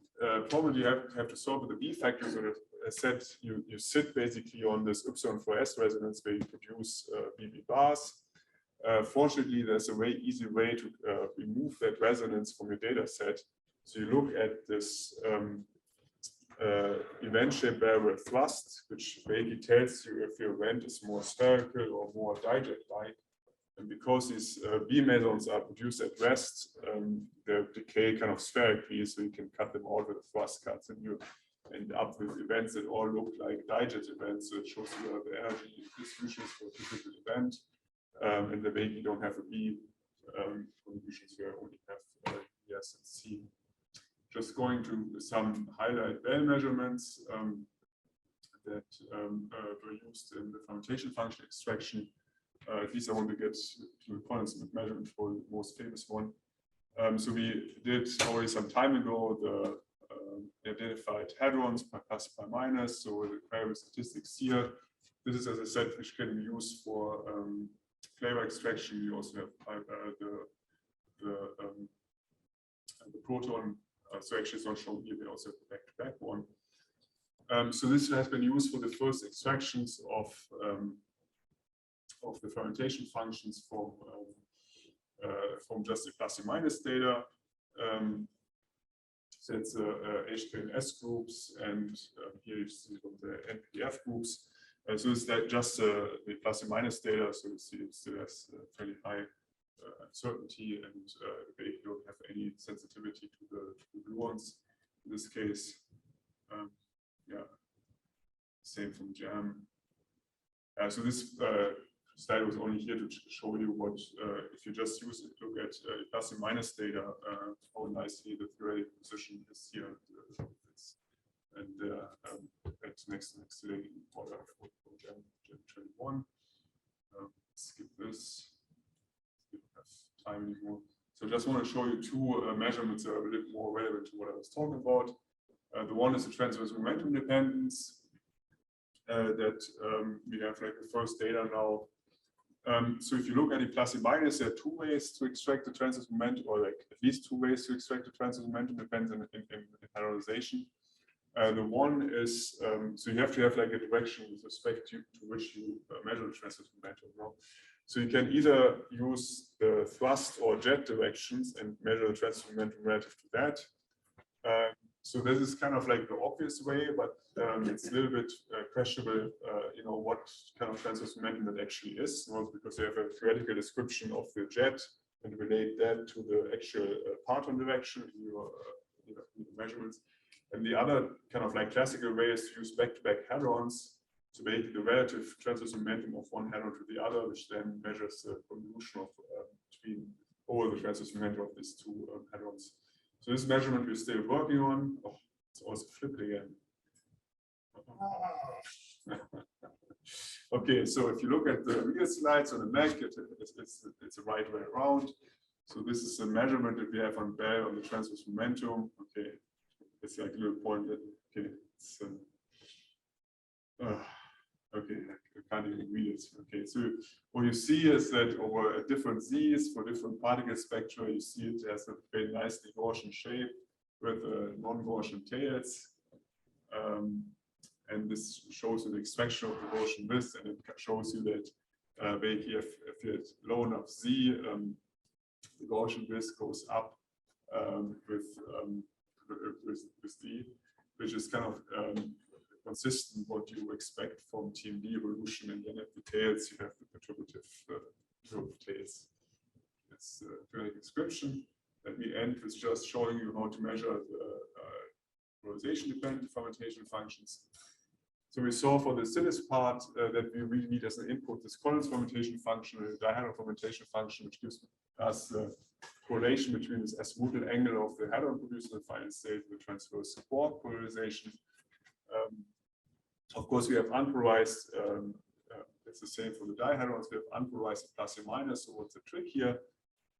problem you have to solve with the B factors, or as said, you sit basically on this Y4S resonance where you produce BB bars. Fortunately, there's a very easy way to remove that resonance from your data set. So you look at this event shape variable thrust, which basically tells you if your event is more spherical or more digit-like. And because these B mesons are produced at rest, they decay kind of spherically, so you can cut them out with the thrust cuts, and you end up with events that all look like digit events. So it shows you the energy distributions for a typical event, and the way you don't have a B contributions here, only have yes and C. Just going to some highlight Belle measurements that were used in the fragmentation function extraction. At least I want to get to the points of measurement for the most famous one. So we did already some time ago the identified hadrons by plus by minus. So the variable statistics here. This is, as I said, which can be used for flavor extraction. We also have the proton. So actually, it's not shown here. We also have the back-to-back one. So this has been used for the first extractions of the fragmentation functions from just the plus and minus data. So it's HK and S groups, and here you see the NPF groups. So it's that just the plus and minus data. So you see it still has fairly high uncertainty, and they don't have any sensitivity to the gluons in this case. Yeah, same from JAM. So this slide was only here to show you what, if you just look at plus and minus data, how nicely the theoretical position is here. And that's next to the order for Gen 21. Skip this. We don't have time anymore. So I just want to show you two measurements that are a little more relevant to what I was talking about. The one is the transverse momentum dependence. That we have like the first data now. So if you look at the plus and minus, there are two ways to extract the transverse momentum, or like at least two ways to extract the transverse momentum, depends in hadronization. The one is, so you have to have like a direction with respect to which you measure the transverse momentum. No? So you can either use the thrust or jet directions and measure the transverse momentum relative to that. So this is kind of like the obvious way, but it's a little bit questionable, you know, what kind of transverse momentum that actually is, you know, because you have a theoretical description of the jet and relate that to the actual parton direction in your measurements. And the other kind of like classical way is to use back-to-back hadrons to make the relative transverse momentum of one hadron to the other, which then measures the convolution of between over the transverse momentum of these two hadrons. So this measurement we're still working on. Oh, it's also flipped again. Okay, so if you look at the real slides on the Mac, it's the right way around. So this is the measurement that we have on Belle on the transverse momentum. Okay, it's like a little point that, okay, it's, okay, I can't even read it. Okay, so what you see is that over different Z's for different particle spectra, you see it has a very nicely Gaussian shape with non-Gaussian tails. And this shows you the extraction of the Gaussian width, and it shows you that basically if you have low enough Z, the Gaussian width goes up with D, which is kind of consistent what you expect from TMD evolution, and then at the tails you have the perturbative tails. It's a theoretical description. Let me end with just showing you how to measure the polarization-dependent fermentation functions. So we saw for the SIDIS part that we really need as an input this Collins fermentation function, a Di-hadron fermentation function, which gives us the correlation between this azimuthal angle of the hadron produced in the final state, the transverse Quark polarization. Of course, we have unpolarized, it's the same for the dihadrons, we have unpolarized plus or minus. So what's the trick here?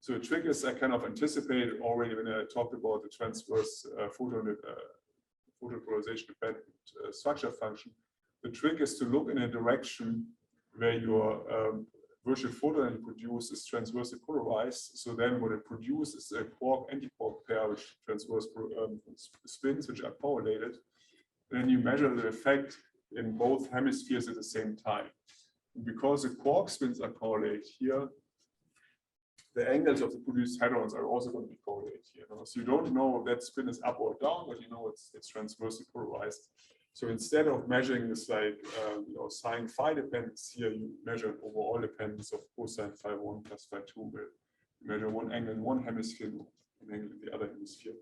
So the trick is I kind of anticipated already when I talked about the transverse photopolarization dependent structure function. The trick is to look in a direction where your virtual photon you produce is transversely polarized. So then what it produces is a quark anti-quark pair with transverse spins which are correlated. Then you measure the effect in both hemispheres at the same time. And because the quark spins are correlated here, the angles of the produced hadrons are also going to be correlated here. So you don't know if that spin is up or down, but you know it's transversely polarized. So instead of measuring this like sine phi dependence here, you measure overall dependence of cosine phi 1 plus phi 2. Where you measure one angle in one hemisphere, one angle in the other hemisphere.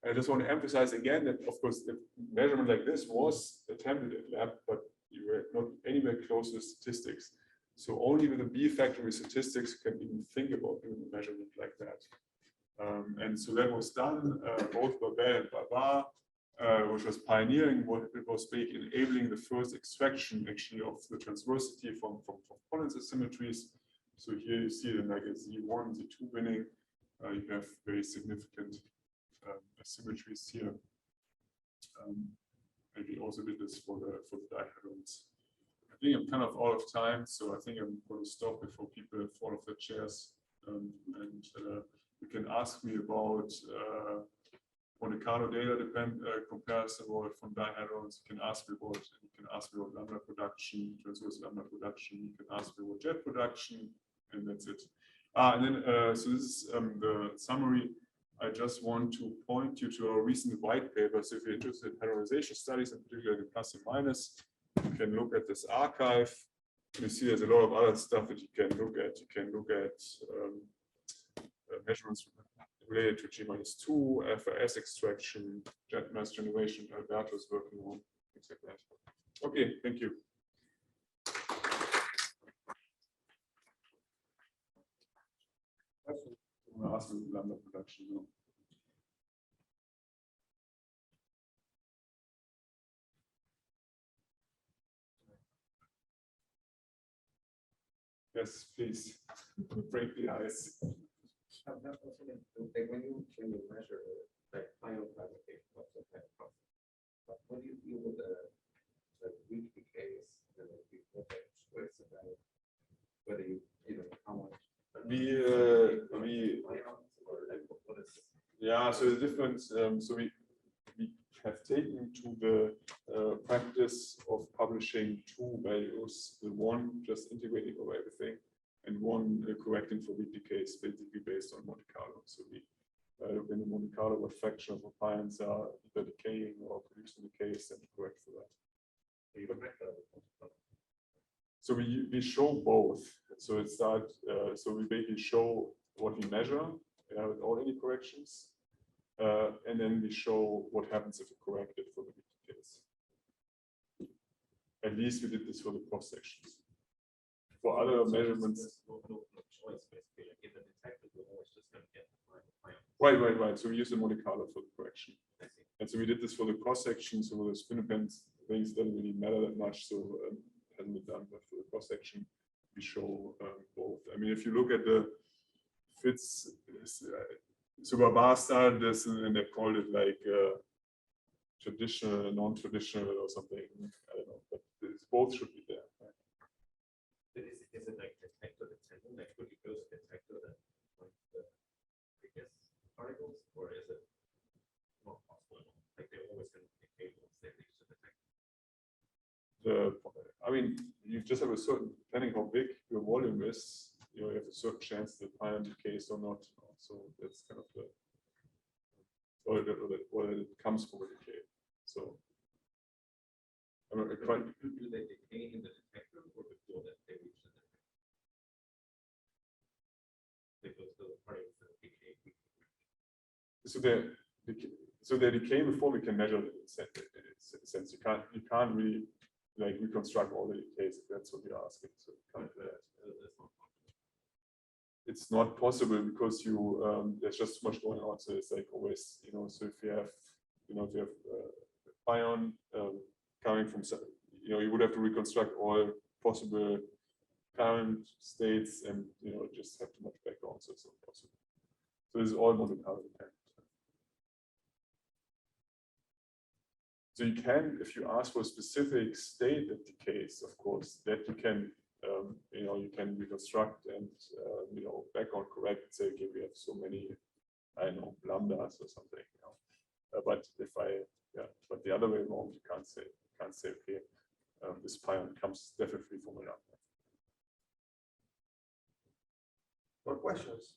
I just want to emphasize again that, of course, the measurement like this was attempted at lab, but you were not anywhere close to statistics. So only with a B factor statistics you can even think about doing a measurement like that. And so that was done both by Belle and Bava, which was pioneering what it was enabling the first extraction actually of the transversity from Collins asymmetries. So here you see them like a Z1, Z2 winning. You have very significant asymmetries here. And we also did this for the dihadrons. I think I'm kind of out of time, so I think I'm going to stop before people fall off their chairs. You can ask me about Monte Carlo data comparison from dihadrons. You can ask me about lambda production, transverse lambda production. You can ask me about jet production, and that's it. And then so this is the summary. I just want to point you to our recent white paper. So if you're interested in hadronization studies, in particular the plus and minus, you can look at this archive. You see there's a lot of other stuff that you can look at. You can look at measurements related to G-2, FRS extraction, jet mass generation, Alberto is working on, things like that. Okay, thank you. I'm going to ask you lambda production now. Yes, please. Break the ice. Like when you measure like final fabrication of the type of process, what do you feel with the weak decays and the choice about whether you know how much yeah, so the difference, so we have taken to the practice of publishing two values, the one just integrating over everything, and one correcting for weak decays, basically based on Monte Carlo. So we look in the Monte Carlo what fraction of ions are either decaying or producing decays and correct for that. So we show both. So it's that. So we basically show what we measure without any corrections, and then we show what happens if we correct it for the weak decays. At least we did this for the cross sections. For other measurements, right. So we use the Monte Carlo for the correction, and so we did this for the cross section. So the spin dependence things doesn't really matter that much. So hasn't been done, but for the cross section, we show both. I mean, if you look at the fits, so Baba started this and they called it like traditional, non-traditional, or something. I don't know, but both should be there. Right? Is it like detector dependent? Like would you go to detector that like the biggest particles, or is it not possible? Like they're always going to decay once they reach the detector. I mean, you just have a certain, depending how big your volume is, you have a certain chance that ion decays or not. So that's kind of the, or it comes from a decay. So I mean, do they decay in the detector or before that they reach the detector? Because the particles that decay. so they decay before we can measure it in a sense. You can't really like reconstruct all the decays if that's what you're asking. So it's not possible because there's just too much going on. So it's like always, so if you have ion coming from, you would have to reconstruct all possible current states, and just have too much background, so it's not possible. So this is all Monte Carlo dependent. So you can, if you ask for a specific state that decays, of course, that you can, you can reconstruct and, background correct and say, okay, we have so many, I don't know, lambdas or something. But but the other way around, you can't say, okay, this pion comes definitely from a lambda. More questions?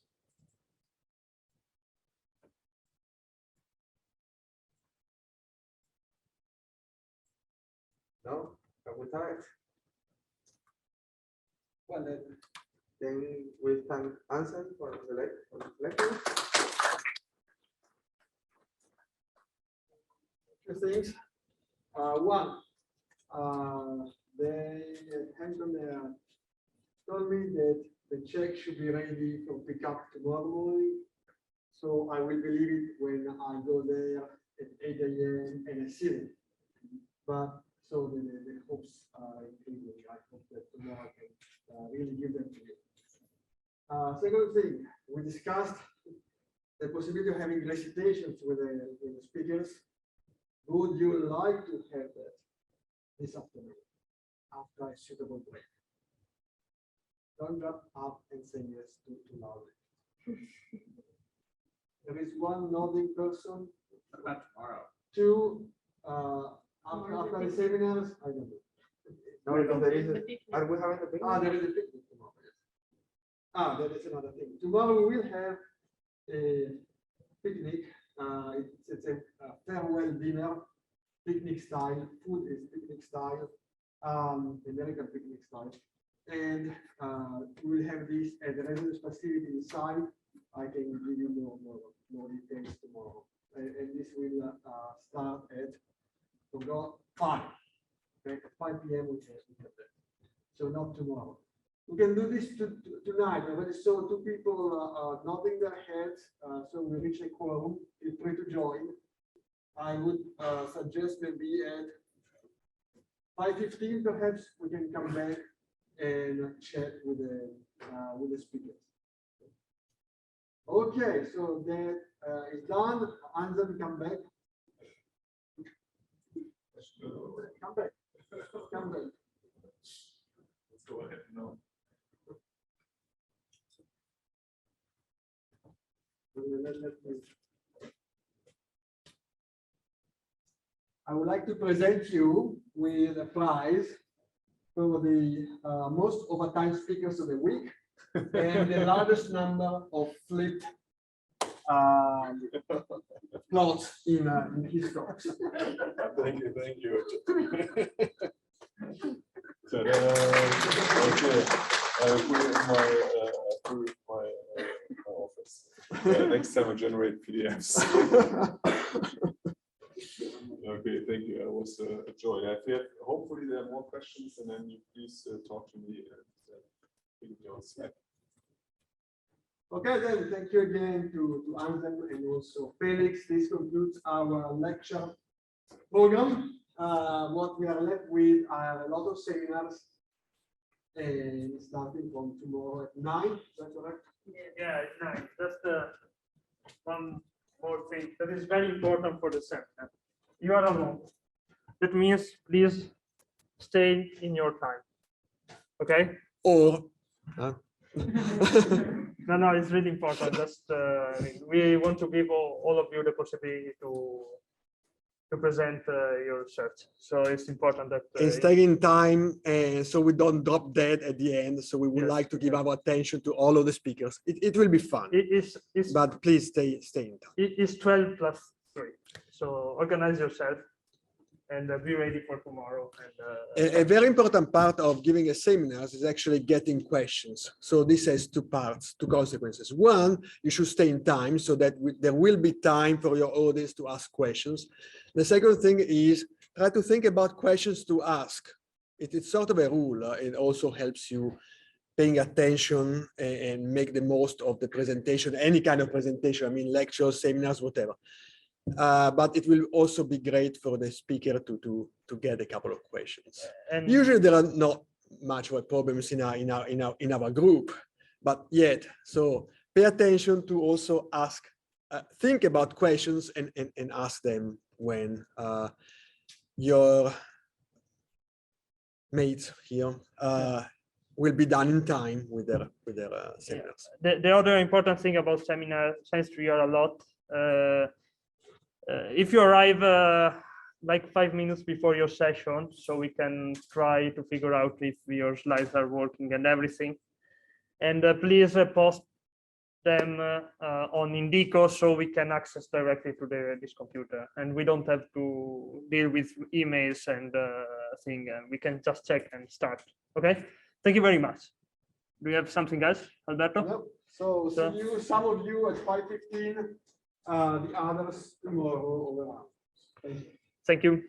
No? Are we tired? Well, then we thank Anselm for the lecture. Two things. One, they Anselm told me that the check should be ready for pickup tomorrow morning. So I will believe it when I go there at 8 a.m. and I see it. But so the hopes are increasing. I hope that tomorrow I can really give them to you. Second thing, we discussed the possibility of having recitations with the speakers. Would you like to have that this afternoon after a suitable break? Don't drop up and say yes too loudly. There is one nodding person. What about tomorrow? Two, after the seminars, I don't know. No, there is are we having a picnic? There is a picnic tomorrow. There is another thing. Tomorrow we will have a picnic. It's a farewell dinner, picnic style. Food is picnic style, American picnic style. And we'll have this at the residence facility inside. I can give you more details tomorrow. And this will start at 5. Okay, at 5 p.m. we have that. So not tomorrow. We can do this tonight. I already saw two people nodding their heads. So we reach a quorum. Feel free to join. I would suggest maybe at 5:15 perhaps we can come back and chat with the speakers. Okay, so that is done. Anselm, come back. Come back. Come back. Let's go ahead now. I would like to present you with a prize for the most overtime speakers of the week and the largest number of flipped plots in his talks. Thank you. Okay, put it in my office. Next time I generate PDFs. Okay, thank you. It was a joy. Hopefully there are more questions, and then you please talk to me and on Slack. Okay, then thank you again to Anselm and also Felix. This concludes our lecture program. What we are left with are a lot of seminars, and starting from tomorrow at 9. Is that correct? Yeah, it's 9. Just one more thing that is very important for the seminar. You are alone. That means please stay in your time. Okay? Or no, it's really important. Just we want to give all of you the possibility to present your research. So it's important that and stay in time, so we don't drop dead at the end. So we would like to give our attention to all of the speakers. It will be fun. But please stay in time. It is 12 plus 3. So organize yourself and be ready for tomorrow. A very important part of giving a seminar is actually getting questions. So this has two parts, two consequences. One, you should stay in time so that there will be time for your audience to ask questions. The second thing is try to think about questions to ask. It's sort of a rule. It also helps you paying attention and make the most of the presentation, any kind of presentation, I mean, lectures, seminars, whatever. But it will also be great for the speaker to get a couple of questions. And usually there are not much problems in our group, but yet, so pay attention to also ask, think about questions and ask them when your mates here will be done in time with their seminars. The other important thing about seminar, since we are a lot, if you arrive like 5 minutes before your session, so we can try to figure out if your slides are working and everything. And please post them on Indico so we can access directly to this computer, and we don't have to deal with emails and thing. We can just check and start. Okay, thank you very much. Do you have something else, Alberto? No. So see you, some of you at 5:15, the others tomorrow. Thank you. Thank you.